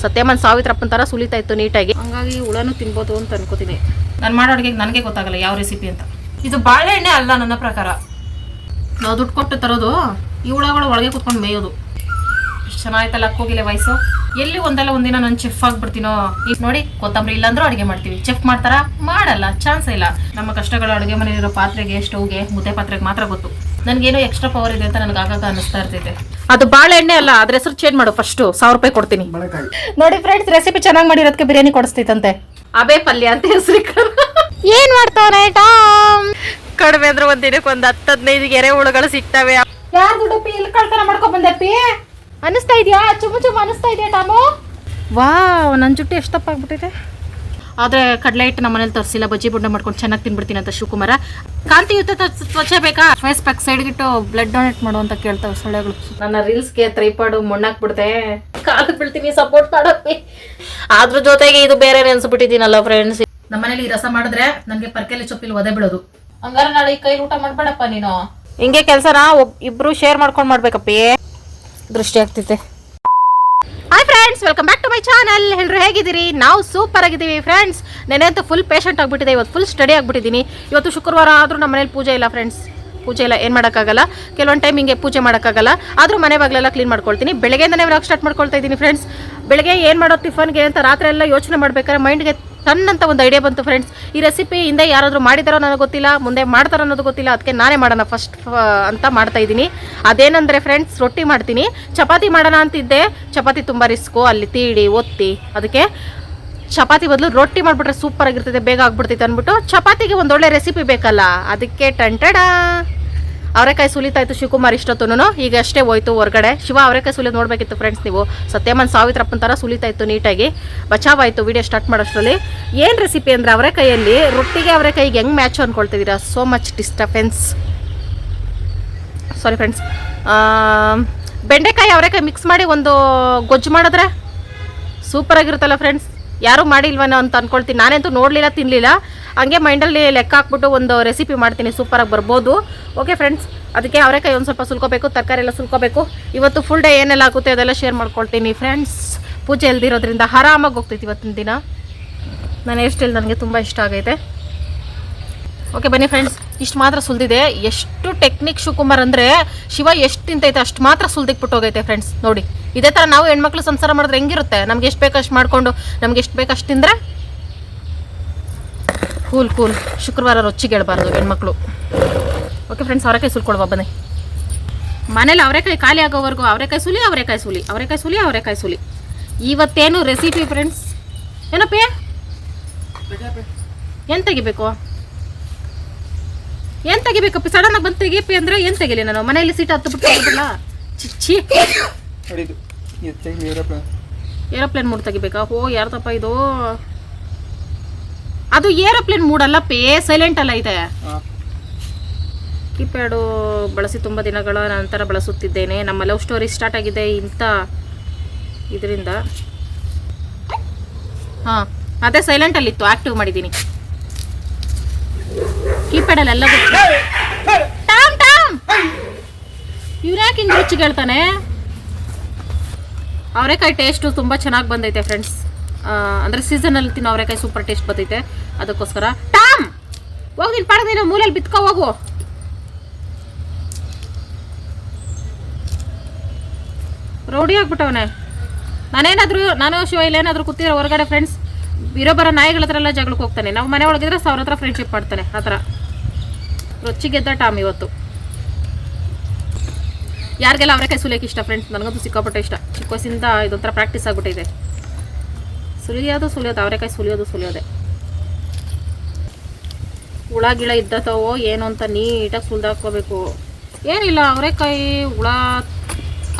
ಸತ್ಯಮ್ಮನ ಸಾವಿತ್ರಪ್ಪನ ಥರ ಸುಲಿತಾ ಇತ್ತು ನೀಟಾಗಿ. ಹಂಗಾಗಿ ಹುಳನೂ ತಿನ್ಬೋದು ಅಂತ ಅನ್ಕೋತೀನಿ. ನಾನು ಮಾಡೋ ಅಡುಗೆಗೆ ನನಗೆ ಗೊತ್ತಾಗಲ್ಲ ಯಾವ ರೆಸಿಪಿ ಅಂತ. ಇದು ಬಾಳೆಹಣ್ಣೆ ಅಲ್ಲ ನನ್ನ ಪ್ರಕಾರ. ನಾವು ದುಡ್ಡು ಕೊಟ್ಟು ತರೋದು, ಈ ಹುಳಗಳು ಒಳಗೆ ಕುತ್ಕೊಂಡು ಮೇಯೋದು. ಇಷ್ಟು ಚೆನ್ನಾಯ್ತಲ್ಲ ಹೋಗಿಲ್ಲ ವಯಸ್ಸು. ಎಲ್ಲಿ ಒಂದಲ್ಲ ಒಂದಿನ ನಾನು ಚೆಫ್ ಆಗ್ಬಿಡ್ತೀನೋ. ಈಗ ನೋಡಿ, ಕೊತ್ತಂಬರಿ ಇಲ್ಲಾಂದ್ರೂ ಅಡುಗೆ ಮಾಡ್ತೀವಿ. ಚೆಫ್ ಮಾಡ್ತಾರಾ? ಮಾಡಲ್ಲ, ಚಾನ್ಸ್ ಇಲ್ಲ. ನಮ್ಮ ಕಷ್ಟಗಳು ಅಡುಗೆ ಮನೆಯಲ್ಲಿರೋ ಪಾತ್ರೆಗೆ, ಸ್ಟವ್ಗೆ, ಮುದ್ದೆ ಪಾತ್ರೆಗೆ ಮಾತ್ರ ಗೊತ್ತು. ನನಗೇನೋ ಎಕ್ಸ್ಟ್ರಾ ಪವರ್ ಇದೆ ಅಂತ ನನಗೆ ಆಗಾಗ ಅನಿಸ್ತಾ ಇರ್ತೈತೆ. ಅದು ಬಾಳೆಣ್ಣೆ ಅಲ್ಲ, ಅದ್ರ ಹೆಸರು ಚೇಂಜ್ ಮಾಡು. ಫಸ್ಟ್ 1000 ರೂಪಾಯಿ ಕೊಡ್ತೀನಿ. ನೋಡಿ ಫ್ರೆಂಡ್ಸ್, ರೆಸಿಪಿ ಚೆನ್ನಾಗಿ ಮಾಡಿರೋದಕ್ಕೆ ಬಿರಿಯಾನಿ ಕೊಡಿಸ್ತೈತಂತೆ. ಅಬೇ ಪಲ್ಯ ಅಂತ ಹೆಸರು. ಏನ್ ಮಾಡ್ತಾವನೆ ಟಾಮ್? ಕಡಿಮೆ ಅಂದ್ರೆ ಒಂದಿನಕ್ಕೆ ಒಂದು 10-15 ಎರೆಹುಳುಗಳು ಸಿಗ್ತವೆ. ಯಾರು ದುಡ್ಡಪ್ಪಿ ಇಲ್ಲಿ ಕಳ್ತನ ಮಾಡ್ಕೊಂಡ್ ಬಂದಪ್ಪಿ? ಅನಿಸ್ತಾ ಇದೆಯಾ? ಚುಮ್ಮ ಅನಿಸ್ತಾ ಇದೆಯಾ ಟಾಮು? ವಾವ್, ನನ್ನ ಜುಟ್ಟು ಎಷ್ಟು ತಪ್ಪಾಗ್ಬಿಟ್ಟಿದೆ. ಆದರೆ ಕಡಲೆ ಹಿಟ್ಟು ನಮ್ಮ ಮನೇಲಿ ತರಿಸಿಲ್ಲ. ಬಜ್ಜಿ ಬುಡ್ಡ ಮಾಡ್ಕೊಂಡು ಚೆನ್ನಾಗಿ ತಿನ್ಬಿಡ್ತೀನಿ ಅಂತ ಶಿವಕುಮಾರ. ಕಾಂತಿಯುತ ತ್ವಚೆ ಬೇಕಾ? ಫೇಸ್ ಪ್ಯಾಕ್ ಸೈಡ್ಗಿಟ್ಟು ಬ್ಲಡ್ ಡೊನೇಟ್ ಮಾಡು ಅಂತ ಕೇಳ್ತಾವೆ ಸೊಳ್ಳೆಗಳು. ನನ್ನ ರೀಲ್ಸ್ಗೆ ತ್ರೈಪಾಡು ಮಣ್ಣಾಕ್ಬಿಡ್ತೆ. ಕಾಲಕ್ಕೆ ಬೀಳ್ತೀನಿ, ಸಪೋರ್ಟ್ ಮಾಡಪ್ಪಿ. ಅದ್ರ ಜೊತೆಗೆ ಇದು ಬೇರೆ ನೆನ್ಸ್ಬಿಟ್ಟಿದ್ದೀನಲ್ಲ ಫ್ರೆಂಡ್ಸ್. ನಮ್ಮ ಮನೇಲಿ ರಸ ಮಾಡಿದ್ರೆ ನನಗೆ ಪರ್ಕೆಲಿ ಚೊಪ್ಪಿಲ್ ಒದೆ ಬಿಡೋದು. ಹಂಗಾರೆ ನಾಳೆ ಈ ಕೈಲಿ ಊಟ ಮಾಡ್ಬೇಡಪ್ಪ ನೀನು. ಹಿಂಗೆ ಕೆಲಸನ ಇಬ್ರು ಶೇರ್ ಮಾಡ್ಕೊಂಡು ಮಾಡ್ಬೇಕಪ್ಪಿ. ದೃಷ್ಟಿ ಆಗ್ತೈತೆ. Hi friends, welcome back to my channel. ಎಲ್ಲರೂ ಹೇಗಿದ್ದೀರಿ? ನಾವು ಸೂಪರ್ ಆಗಿದ್ದೀವಿ ಫ್ರೆಂಡ್ಸ್. ನೆನೆಂತೂ ಫುಲ್ ಪೇಷಂಟ್ ಆಗಿಬಿಟ್ಟಿದೆ. ಇವತ್ತು ಫುಲ್ ಸ್ಟಡಿ ಆಗಿಬಿಟ್ಟಿದ್ದೀನಿ. ಇವತ್ತು ಶುಕ್ರವಾರ ಆದರೂ ನಮ್ಮ ಮನೇಲಿ ಪೂಜೆ ಇಲ್ಲ ಫ್ರೆಂಡ್ಸ್. ಪೂಜೆ ಇಲ್ಲ, ಏನು ಮಾಡೋಕ್ಕಾಗಲ್ಲ. ಕೆಲವೊಂದು ಟೈಮ್ ಹಿಂಗೆ ಪೂಜೆ ಮಾಡೋಕ್ಕಾಗಲ್ಲ. ಆದರೂ ಮನೆ ಬಾಗಿಲೆಲ್ಲ ಕ್ಲೀನ್ ಮಾಡ್ಕೊಳ್ತೀನಿ. ಬೆಳಗ್ಗೆಯಿಂದನೇ ವ್ಲಾಗ್ ಸ್ಟಾರ್ಟ್ ಮಾಡ್ಕೊಳ್ತಾ ಇದ್ದೀನಿ ಫ್ರೆಂಡ್ಸ್. ಬೆಳಗ್ಗೆ ಏನು ಮಾಡೋದು ಟಿಫನ್ಗೆ ಅಂತ ರಾತ್ರಿ ಎಲ್ಲ ಯೋಚನೆ ಮಾಡ್ಬೇಕಾದ್ರೆ ಮೈಂಡ್ಗೆ ತನ್ನಂತ ಒಂದು ಐಡಿಯಾ ಬಂತು ಫ್ರೆಂಡ್ಸ್. ಈ ರೆಸಿಪಿ ಹಿಂದೆ ಯಾರಾದರೂ ಮಾಡಿದಾರೋ ನನಗೆ ಗೊತ್ತಿಲ್ಲ, ಮುಂದೆ ಮಾಡ್ತಾರೋ ಅನ್ನೋದು ಗೊತ್ತಿಲ್ಲ. ಅದಕ್ಕೆ ನಾನೇ ಮಾಡೋಣ ಫಸ್ಟ್ ಅಂತ ಮಾಡ್ತಾ ಇದ್ದೀನಿ. ಅದೇನಂದರೆ ಫ್ರೆಂಡ್ಸ್, ರೊಟ್ಟಿ ಮಾಡ್ತೀನಿ. ಚಪಾತಿ ಮಾಡೋಣ ಅಂತಿದ್ದೆ. ಚಪಾತಿ ತುಂಬ ರಿಸ್ಕು, ಅಲ್ಲಿ ತೀಡಿ ಒತ್ತಿ. ಅದಕ್ಕೆ ಚಪಾತಿ ಬದಲು ರೊಟ್ಟಿ ಮಾಡಿಬಿಟ್ರೆ ಸೂಪರ್ ಆಗಿರ್ತದೆ, ಬೇಗ ಆಗ್ಬಿಡ್ತೈತೆ ಅಂದ್ಬಿಟ್ಟು ಚಪಾತಿಗೆ ಒಂದೊಳ್ಳೆ ರೆಸಿಪಿ ಬೇಕಲ್ಲ, ಅದಕ್ಕೆ ಟಂಟಡ ಅವರೆಕಾಯಿ ಸುಲಿತಾ ಇತ್ತು ಶಿವಕುಮಾರ್ ಇಷ್ಟೊತ್ತೂ. ಈಗ ಅಷ್ಟೇ ಹೋಯ್ತು ಹೊರಗಡೆ. ಶಿವ ಅವರೆಕಾಯಿ ಸುಲಿಯೋದು ನೋಡಬೇಕಿತ್ತು ಫ್ರೆಂಡ್ಸ್ ನೀವು. ಸತ್ಯಮ್ಮನ ಸಾವಿತ್ರಪ್ಪನ ಥರ ಸುಲಿತಾ ಇತ್ತು ನೀಟಾಗಿ. ಬಚಾವಾಯಿತು ವಿಡಿಯೋ ಸ್ಟಾರ್ಟ್ ಮಾಡೋಷ್ಟರಲ್ಲಿ. ಏನು ರೆಸಿಪಿ ಅಂದರೆ ಅವರೆಕಾಯಲ್ಲಿ ರೊಟ್ಟಿಗೆ ಅವರೆಕಾಯಿಗೆ ಹೆಂಗೆ ಮ್ಯಾಚ್ ಅಂದ್ಕೊಳ್ತಿದ್ದೀರಾ? So much disturbance. Sorry friends. ಬೆಂಡೆಕಾಯಿ ಅವರೆಕಾಯಿ ಮಿಕ್ಸ್ ಮಾಡಿ ಒಂದು ಗೊಜ್ಜು ಮಾಡಿದ್ರೆ ಸೂಪರಾಗಿರುತ್ತಲ್ಲ ಫ್ರೆಂಡ್ಸ್. ಯಾರೂ ಮಾಡಿಲ್ವನೋ ಅಂತ ಅಂದ್ಕೊಳ್ತೀನಿ. ನಾನಂತೂ ನೋಡಲಿಲ್ಲ, ತಿನ್ನಲಿಲ್ಲ. ಹಂಗೆ ಮೈಂಡಲ್ಲಿ ಲೆಕ್ಕ ಹಾಕ್ಬಿಟ್ಟು ಒಂದು ರೆಸಿಪಿ ಮಾಡ್ತೀನಿ, ಸೂಪರಾಗಿ ಬರ್ಬೋದು. ಓಕೆ ಫ್ರೆಂಡ್ಸ್, ಅದಕ್ಕೆ ಅವರೆಕಾಯಿ ಒಂದು ಸ್ವಲ್ಪ ಸುಲ್ಕೋಬೇಕು, ತರಕಾರಿ ಎಲ್ಲ ಸುಲ್ಕೋಬೇಕು. ಇವತ್ತು ಫುಲ್ ಡೇ ಏನೆಲ್ಲ ಆಗುತ್ತೆ ಅದೆಲ್ಲ ಶೇರ್ ಮಾಡ್ಕೊಳ್ತೀನಿ ಫ್ರೆಂಡ್ಸ್. ಪೂಜೆ ಇಲ್ದಿರೋದ್ರಿಂದ ಆರಾಮಾಗಿ ಹೋಗ್ತೈತಿ ಇವತ್ತಿನ ದಿನ. ನಾನು ಹೇರ್ ಸ್ಟೈಲ್ ನನಗೆ ತುಂಬ ಇಷ್ಟ ಆಗೈತೆ. ಓಕೆ ಬನ್ನಿ ಫ್ರೆಂಡ್ಸ್, ಇಷ್ಟು ಮಾತ್ರ ಸುಲಿದಿದೆ. ಎಷ್ಟು ಟೆಕ್ನಿಕ್ ಶಿವಕುಮಾರ್ ಅಂದರೆ, ಶಿವ ಎಷ್ಟು ತಿಂತೈತೆ ಅಷ್ಟು ಮಾತ್ರ ಸುಲ್ದಿಕ್ಬಿಟ್ಟು ಹೋಗೈತೆ ಫ್ರೆಂಡ್ಸ್. ನೋಡಿ, ಇದೇ ಥರ ನಾವು ಹೆಣ್ಮಕ್ಳು ಸಂಸಾರ ಮಾಡಿದ್ರೆ ಹೆಂಗಿರುತ್ತೆ? ನಮ್ಗೆ ಎಷ್ಟು ಬೇಕಷ್ಟು ಮಾಡಿಕೊಂಡು ನಮ್ಗೆ ಎಷ್ಟು ಬೇಕಷ್ಟು ತಿಂದರೆ ಕೂಲ್. ಶುಕ್ರವಾರ ರೊಚ್ಚಿಗೆ ಹೇಳ್ಬಾರ್ದು ಹೆಣ್ಮಕ್ಳು. ಓಕೆ ಫ್ರೆಂಡ್ಸ್, ಅವರೆಕಾಯಿ ಸುಲ್ಕೊಳ್ವಾ ಬನ್ನಿ. ಮನೇಲಿ ಅವರೆಕಾಯಿ ಖಾಲಿ ಆಗೋವರೆಗೂ ಅವರೆಕಾಯಿ ಸುಲಿ. ಇವತ್ತೇನು ರೆಸಿಪಿ ಫ್ರೆಂಡ್ಸ್? ಏನಪ್ಪಿ ಏನು ತೆಗಿಬೇಕಪ್ಪಿ? ಸಡನ್ನಾಗಿ ಬಂದು ತೆಗಿಯಪ್ಪಿ ಅಂದರೆ ಏನು ತೆಗಿಲಿ ನಾನು? ಮನೆಯಲ್ಲಿ ಸೀಟ್ ಹತ್ತು ಬಿಟ್ಟು ಚಿಚ್ಚಿ ಏರೋಪ್ಲೇನ್ ಮೂಡ್ ತೆಗಿಬೇಕಾ? ಯಾರ್ದಪ್ಪ ಇದು? ಅದು ಏರೋಪ್ಲೇನ್ ಮೂಡಲ್ಲಪ್ಪಿ, ಸೈಲೆಂಟ್ ಅಲ್ಲ ಇದೆ. ಕೀಪ್ಯಾಡು ಬಳಸಿ ತುಂಬ ದಿನಗಳ ನಂತರ ಬಳಸುತ್ತಿದ್ದೇನೆ. ನಮ್ಮ ಲವ್ ಸ್ಟೋರಿ ಸ್ಟಾರ್ಟ್ ಆಗಿದೆ ಇಂಥ ಇದರಿಂದ. ಹಾಂ, ಅದೇ ಸೈಲೆಂಟಲ್ಲಿತ್ತು, ಆ್ಯಕ್ಟಿವ್ ಮಾಡಿದ್ದೀನಿ. ಕೀಪ್ಯಾಡಲ್ಲೆಲ್ಲ ಟಾಮ್ ಇವ್ರು ಯಾಕೆ ಹಿಂಗೆ ರುಚಿಗೆ ಹೇಳ್ತಾನೆ? ಅವರೆಕಾಯಿ ಟೇಸ್ಟು ತುಂಬ ಚೆನ್ನಾಗಿ ಬಂದೈತೆ ಫ್ರೆಂಡ್ಸ್. ಅಂದರೆ ಸೀಸನಲ್ಲಿ ತಿನ್ನೋ ಅವರೆಕಾಯಿ ಸೂಪರ್ ಟೇಸ್ಟ್ ಬರ್ತೈತೆ. ಅದಕ್ಕೋಸ್ಕರ ಟಾಮ್ ಹೋಗಿ ನಿನ್ನ ಪಾಡದ ನೀನು ಮೂಲೆಯಲ್ಲಿ ಬಿತ್ಕೊ ಹೋಗು. ರೌಡಿ ಆಗ್ಬಿಟ್ಟವನೇ. ನಾನು ಶಿವ ಇಲ್ಲೇನಾದರೂ ಕೂತಿದ್ರೆ ಹೊರಗಡೆ ಫ್ರೆಂಡ್ಸ್, ಇರೋ ಬರೋ ನಾಯಿಗಳ ಹತ್ರ ಎಲ್ಲ ಜಗಳಕ್ಕೆ ಹೋಗ್ತಾನೆ. ನಾವು ಮನೆ ಒಳಗಿದ್ರೆ 1000 ಹತ್ರ ಫ್ರೆಂಡ್ಶಿಪ್ ಮಾಡ್ತಾನೆ. ಆ ಥರ ರೊಚ್ಚಿಗೆದ್ದ ಟಾಮ್ ಇವತ್ತು. ಯಾರಿಗೆಲ್ಲ ಅವರೆಕಾಯಿ ಸುಲಿಯೋಕೆ ಇಷ್ಟ ಫ್ರೆಂಡ್ಸ್? ನನಗಂತೂ ಸಿಕ್ಕಾಪಟ್ಟೆ ಇಷ್ಟ. ಚಿಕ್ಕ ವಯಸ್ಸಿಂದ ಇದೊಂಥರ ಪ್ರಾಕ್ಟೀಸ್ ಆಗ್ಬಿಟ್ಟಿದೆ. ಸುಲಿಯೋದು ಅವರೆಕಾಯಿ ಸುಲಿಯೋದೆ. ಹುಳ ಗಿಳ ಇದ್ದತವೋ ಏನೋ ಅಂತ ನೀಟಾಗಿ ಸುಲಿದಾಕೋಬೇಕು. ಏನಿಲ್ಲ,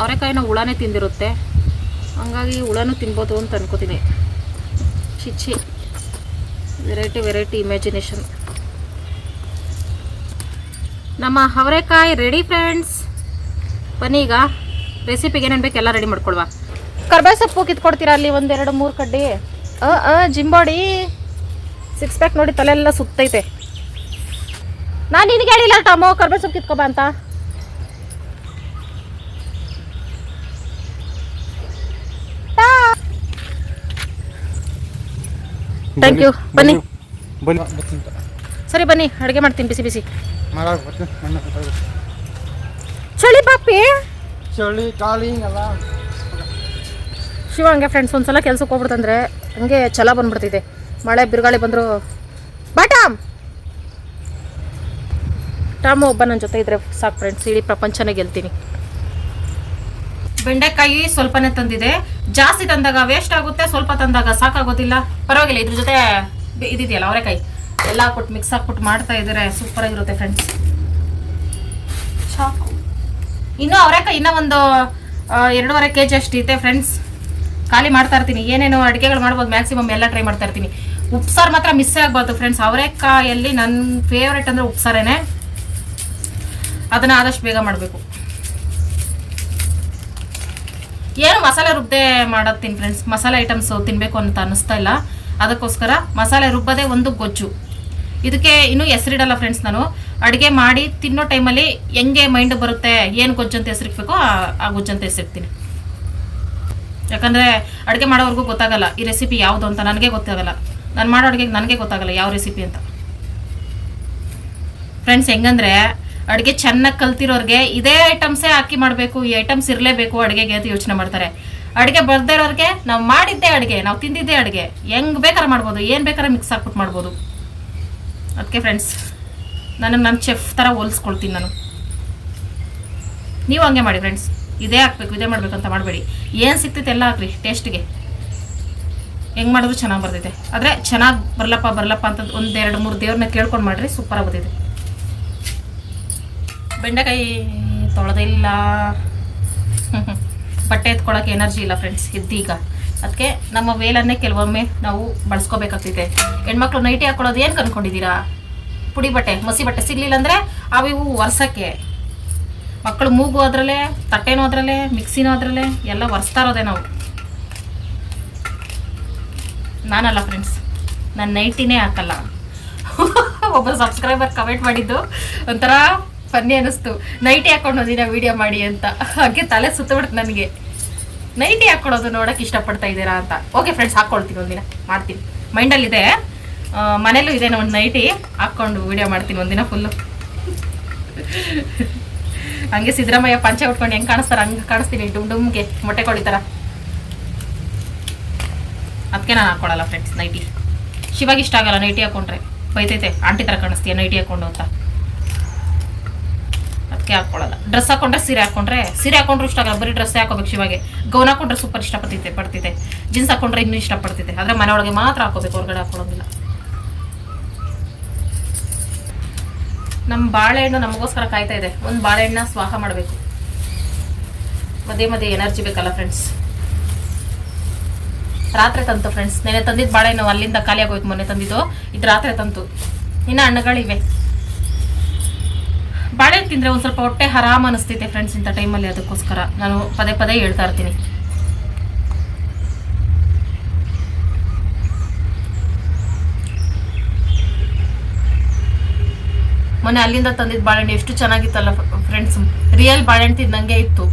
ಅವರೆಕಾಯಿನ ಹುಳನೇ ತಿಂದಿರುತ್ತೆ. ಹಂಗಾಗಿ ಹುಳನೂ ತಿನ್ಬೋದು ಅಂತ ಅನ್ಕೋತೀನಿ. ಚಿಚ್ಚಿ, ವೆರೈಟಿ ಇಮ್ಯಾಜಿನೇಷನ್. ನಮ್ಮ ಅವರೆಕಾಯಿ ರೆಡಿ ಫ್ರೆಂಡ್ಸ್. ಬನ್ನಿ ಈಗ ರೆಸಿಪಿಗೆ ಏನೇನು ಬೇಕು ಎಲ್ಲ ರೆಡಿ ಮಾಡ್ಕೊಳ್ವಾ. ಕರ್ಬೇವು ಸೊಪ್ಪು ಕಿತ್ಕೊಡ್ತೀರಾ? ಅಲ್ಲಿ 1, 2, 3 ಕಡ್ಡಿ. ಜಿಂಬಾಡಿ 6 ಪ್ಯಾಕ್ ನೋಡಿ, ತಲೆಲ್ಲ ಸುತ್ತೈತೆ. ನಾನು ನಿನಗೆ ಹೇಳಿಲ್ಲ ಟಾಮೋ ಕರ್ಬೇವು ಸೊಪ್ಪು ಕಿತ್ಕೊಬಾ ಅಂತ. Thank you. ಬನ್ನಿ ಬನ್ನಿ ಸರಿ ಬನ್ನಿ, ಅಡುಗೆ ಮಾಡ್ತೀನಿ ಬಿಸಿ ಬಿಸಿ. ಚಳಿ ಪಾಪಿ, ಚಳಿ ಗಾಳಿ ಎಲ್ಲ ಶಿವ ಹಂಗೆ ಫ್ರೆಂಡ್ಸ್ ಒಂದ್ಸಲ ಕೆಲ್ಸಕ್ಕೆ ಹೋಗ್ಬಿಡ್ತಂದ್ರೆ ಹಂಗೆ ಛಲ ಬಂದ್ಬಿಡ್ತಿದೆ. ಮಳೆ ಬಿರುಗಾಳಿ ಬಂದರು ಬಾಟಾಮ್ ಟಾಮು ಒಬ್ಬ ನನ್ನ ಜೊತೆ ಇದ್ರೆ ಸಾಕು ಫ್ರೆಂಡ್ಸ್, ಇಡೀ ಪ್ರಪಂಚನೇ ಗೆಲ್ತೀನಿ. ಬೆಂಡೆಕಾಯಿ ಸ್ವಲ್ಪನೇ ತಂದಿದೆ, ಜಾಸ್ತಿ ತಂದಾಗ ವೇಸ್ಟ್ ಆಗುತ್ತೆ, ಸ್ವಲ್ಪ ತಂದಾಗ ಸಾಕಾಗೋದಿಲ್ಲ. ಪರವಾಗಿಲ್ಲ, ಇದ್ರ ಜೊತೆ ಇದಿದೆಯಲ್ಲ ಅವರೆಕಾಯಿ ಎಲ್ಲ ಹಾಕ್ಬಿಟ್ಟು ಮಿಕ್ಸ್ ಹಾಕ್ಬಿಟ್ಟು ಮಾಡ್ತಾ ಇದ್ದಾರೆ, ಸೂಪರ್ ಆಗಿರುತ್ತೆ ಫ್ರೆಂಡ್ಸ್. ಸಾಕು. ಇನ್ನೂ ಅವರೆಕಾಯಿ ಇನ್ನೂ ಒಂದು 2.5 kg ಅಷ್ಟು ಇದೆ ಫ್ರೆಂಡ್ಸ್. ಖಾಲಿ ಮಾಡ್ತಾ ಇರ್ತೀನಿ, ಏನೇನು ಅಡುಗೆಗಳು ಮಾಡ್ಬೋದು ಮ್ಯಾಕ್ಸಿಮಮ್ ಎಲ್ಲ ಟ್ರೈ ಮಾಡ್ತಾ ಇರ್ತೀನಿ. ಉಪ್ಸಾರು ಮಾತ್ರ ಮಿಸ್ಸೇ ಆಗಬಾರ್ದು ಫ್ರೆಂಡ್ಸ್. ಅವರೆಕಾಯಲ್ಲಿ ನನ್ನ ಫೇವ್ರೇಟ್ ಅಂದರೆ ಉಪ್ಸಾರೇನೆ, ಅದನ್ನು ಆದಷ್ಟು ಬೇಗ ಮಾಡಬೇಕು. ಏನು ಮಸಾಲೆ ರುಬ್ಬದೆ ಮಾಡೋತೀನಿ ಫ್ರೆಂಡ್ಸ್, ಮಸಾಲೆ ಐಟಮ್ಸು ತಿನ್ನಬೇಕು ಅಂತ ಅನ್ನಿಸ್ತಾ ಇಲ್ಲ, ಅದಕ್ಕೋಸ್ಕರ ಮಸಾಲೆ ರುಬ್ಬದೇ ಒಂದು ಗೊಜ್ಜು. ಇದಕ್ಕೆ ಇನ್ನೂ ಹೆಸರಿಡಲ್ಲ ಫ್ರೆಂಡ್ಸ್. ನಾನು ಅಡುಗೆ ಮಾಡಿ ತಿನ್ನೋ ಟೈಮಲ್ಲಿ ಹೆಂಗೆ ಮೈಂಡ್ ಬರುತ್ತೆ, ಏನು ಗೊಜ್ಜು ಅಂತ ಹೆಸರಿಕ್ಬೇಕೋ ಆ ಗೊಜ್ಜು ಅಂತ ಹೆಸರಿಕ್ತೀನಿ. ಯಾಕಂದರೆ ಅಡುಗೆ ಮಾಡೋವ್ರಿಗೂ ಗೊತ್ತಾಗಲ್ಲ ಈ ರೆಸಿಪಿ ಯಾವುದು ಅಂತ, ನನಗೆ ಗೊತ್ತಾಗಲ್ಲ. ನಾನು ಮಾಡೋ ಅಡುಗೆಗೆ ನನಗೆ ಗೊತ್ತಾಗಲ್ಲ ಯಾವ ರೆಸಿಪಿ ಅಂತ ಫ್ರೆಂಡ್ಸ್. ಹೆಂಗಂದರೆ ಅಡುಗೆ ಚೆನ್ನಾಗಿ ಕಲ್ತಿರೋರಿಗೆ ಇದೇ ಐಟಮ್ಸೇ ಹಾಕಿ ಮಾಡಬೇಕು, ಈ ಐಟಮ್ಸ್ ಇರಲೇಬೇಕು ಅಡುಗೆಗೆ ಅಂತ ಯೋಚನೆ ಮಾಡ್ತಾರೆ. ಅಡುಗೆ ಬರ್ದೇ ಇರೋರಿಗೆ ನಾವು ಮಾಡಿದ್ದೇ ಅಡುಗೆ, ನಾವು ತಿಂದಿದ್ದೇ ಅಡುಗೆ, ಹೆಂಗೆ ಬೇಕಾದ್ರೆ ಮಾಡ್ಬೋದು, ಏನು ಬೇಕಾದ್ರೆ ಮಿಕ್ಸ್ ಹಾಕ್ಬಿಟ್ಟು ಮಾಡ್ಬೋದು. ಅದಕ್ಕೆ ಫ್ರೆಂಡ್ಸ್ ನಾನು ಚೆಫ್ ಥರ ಹೋಲಿಸ್ಕೊಳ್ತೀನಿ ನಾನು. ನೀವು ಹಂಗೆ ಮಾಡಿ ಫ್ರೆಂಡ್ಸ್, ಇದೇ ಹಾಕ್ಬೇಕು ಇದೇ ಮಾಡಬೇಕು ಅಂತ ಮಾಡಬೇಡಿ. ಏನು ಸಿಗ್ತೈತೆ ಎಲ್ಲ ಹಾಕ್ರಿ ಟೇಸ್ಟಿಗೆ. ಹೆಂಗೆ ಮಾಡಿದ್ರು ಚೆನ್ನಾಗಿ ಬರ್ತೈತೆ. ಆದರೆ ಚೆನ್ನಾಗಿ ಬರಲಪ್ಪ ಅಂತ 1-2-3 ದೇವ್ರನ್ನ ಕೇಳ್ಕೊಂಡು ಮಾಡಿರಿ, ಸೂಪರಾಗಿ ಬರ್ತೈತೆ. ಬೆಂಡೆಕಾಯಿ ತೊಳೆದೇ ಇಲ್ಲ, ಬಟ್ಟೆ ಎತ್ಕೊಳ್ಳೋಕೆ ಎನರ್ಜಿ ಇಲ್ಲ ಫ್ರೆಂಡ್ಸ್ ಇದ್ದೀಗ. ಅದಕ್ಕೆ ನಮ್ಮ ವೇಲನ್ನೇ ಕೆಲವೊಮ್ಮೆ ನಾವು ಬಳಸ್ಕೋಬೇಕಾಗ್ತೈತೆ. ಹೆಣ್ಮಕ್ಳು ನೈಟಿ ಹಾಕ್ಕೊಳ್ಳೋದು ಏನು ಕನ್ಕೊಂಡಿದ್ದೀರಾ? ಪುಡಿ ಬಟ್ಟೆ ಮಸಿ ಬಟ್ಟೆ ಸಿಗಲಿಲ್ಲ ಅಂದರೆ ಅವು ಒರ್ಸೋಕ್ಕೆ. ಮಕ್ಕಳು ಮೂಗು ಅದರಲ್ಲೇ, ತಟ್ಟೆನೂ ಅದರಲ್ಲೇ, ಮಿಕ್ಸಿನೂ ಅದರಲ್ಲೇ, ಎಲ್ಲ ಒರೆಸ್ತಾ ಇರೋದೆ ನಾವು. ನಾನಲ್ಲ ಫ್ರೆಂಡ್ಸ್, ನಾನು ನೈಟಿನೇ ಹಾಕಲ್ಲ. ಒಬ್ಬ ಸಬ್ಸ್ಕ್ರೈಬರ್ ಕಮೆಂಟ್ ಮಾಡಿದ್ದು ಒಂಥರ ಫನ್ನಿ ಅನ್ನಿಸ್ತು, ನೈಟಿ ಹಾಕೊಂಡು ದಿನ ವೀಡಿಯೋ ಮಾಡಿ ಅಂತ. ಹಾಗೆ ತಲೆ ಸುತ್ತಬಿಡ್ತು ನನಗೆ, ನೈಟಿ ಹಾಕ್ಕೊಳ್ಳೋದು ನೋಡೋಕೆ ಇಷ್ಟಪಡ್ತಾ ಇದ್ದೀರಾ ಅಂತ. ಓಕೆ ಫ್ರೆಂಡ್ಸ್, ಹಾಕ್ಕೊಳ್ತೀನಿ ಒಂದಿನ, ಮಾಡ್ತೀನಿ. ಮೈಂಡಲ್ಲಿದೆ, ಮನೇಲೂ ಇದೆ ಒಂದು ನೈಟಿ ಹಾಕ್ಕೊಂಡು ವೀಡಿಯೋ ಮಾಡ್ತೀನಿ ಒಂದಿನ ಫುಲ್ಲು. ಹಂಗೆ ಸಿದ್ದರಾಮಯ್ಯ ಪಂಚೆ ಉಟ್ಕೊಂಡು ಹೆಂಗೆ ಕಾಣಿಸ್ತಾರೆ ಹಂಗೆ ಕಾಣಿಸ್ತೀನಿ, ಡುಮ್ಗೆ ಮೊಟ್ಟೆ ಕೊಡಿತಾರ. ಅದಕ್ಕೆ ನಾನು ಹಾಕ್ಕೊಳ್ಳಲ್ಲ ಫ್ರೆಂಡ್ಸ್ ನೈಟಿ. ಶಿವಾಗ ಇಷ್ಟ ಆಗಲ್ಲ ನೈಟಿ ಹಾಕ್ಕೊಂಡ್ರೆ, ಬೈತೈತೆ, ಆಂಟಿ ಥರ ಕಾಣಿಸ್ತೀಯ ನೈಟಿ ಹಾಕ್ಕೊಂಡು ಅಂತ. ಅದಕ್ಕೆ ಹಾಕ್ಕೊಳ್ಳಲ್ಲ. ಡ್ರೆಸ್ ಹಾಕೊಂಡ್ರೆ ಸೀರೆ ಹಾಕೊಂಡ್ರು ಇಷ್ಟ ಆಗಲ್ಲ, ಬರೀ ಡ್ರೆಸ್ಸೇ ಹಾಕೋಬೇಕು ಶಿವಾಗೆ. ಗೌನ್ ಹಾಕೊಂಡ್ರೆ ಸೂಪರ್ ಇಷ್ಟಪಡ್ತಿದ್ದೆ, ಜೀನ್ಸ್ ಹಾಕೊಂಡ್ರೆ ಇನ್ನೂ ಇಷ್ಟಪಡ್ತಿದ್ದೆ. ಆದರೆ ಮನೆ ಒಳಗೆ ಮಾತ್ರ ಹಾಕೋಬೇಕು, ಹೊರಗಡೆ ಹಾಕೊಳ್ಳೋದಿಲ್ಲ. ನಮ್ಮ ಬಾಳೆಹಣ್ಣು ನಮಗೋಸ್ಕರ ಕಾಯ್ತಾ ಇದೆ. ಒಂದು ಬಾಳೆಹಣ್ಣ ಸ್ವಾಹ ಮಾಡಬೇಕು, ಮಧ್ಯೆ ಎನರ್ಜಿ ಬೇಕಲ್ಲ ಫ್ರೆಂಡ್ಸ್. ರಾತ್ರಿ ತಂತು ಫ್ರೆಂಡ್ಸ್, ನೆನೆ ತಂದಿದ್ದು ಬಾಳೆಹಣ್ಣು ಅಲ್ಲಿಂದ ಖಾಲಿ ಆಗೋಯ್ತು. ಮೊನ್ನೆ ತಂದಿದ್ದು ಇದು ರಾತ್ರಿ ತಂತು. ಇನ್ನು ಹಣ್ಣುಗಳಿವೆ. ಬಾಳೆಹಣ್ಣು ತಿಂದರೆ ಒಂದು ಸ್ವಲ್ಪ ಹೊಟ್ಟೆ ಆರಾಮ ಅನಿಸ್ತೈತೆ ಫ್ರೆಂಡ್ಸ್ ಇಂಥ ಟೈಮಲ್ಲಿ. ಅದಕ್ಕೋಸ್ಕರ ನಾನು ಪದೇ ಹೇಳ್ತಾ ಇರ್ತೀನಿ. ಮೊನ್ನೆ ಅಲ್ಲಿಂದ ತಂದಿದ್ದು ಬಾಳೆಹಣ್ಣು ಎಷ್ಟು ಚೆನ್ನಾಗಿತ್ತಲ್ಲ ಫ್ರೆಂಡ್ಸ್. ರಿಯಲ್ ಬಾಳೆಹಣ್ಣು ತಿಂದಂಗೆ ಇತ್ತು.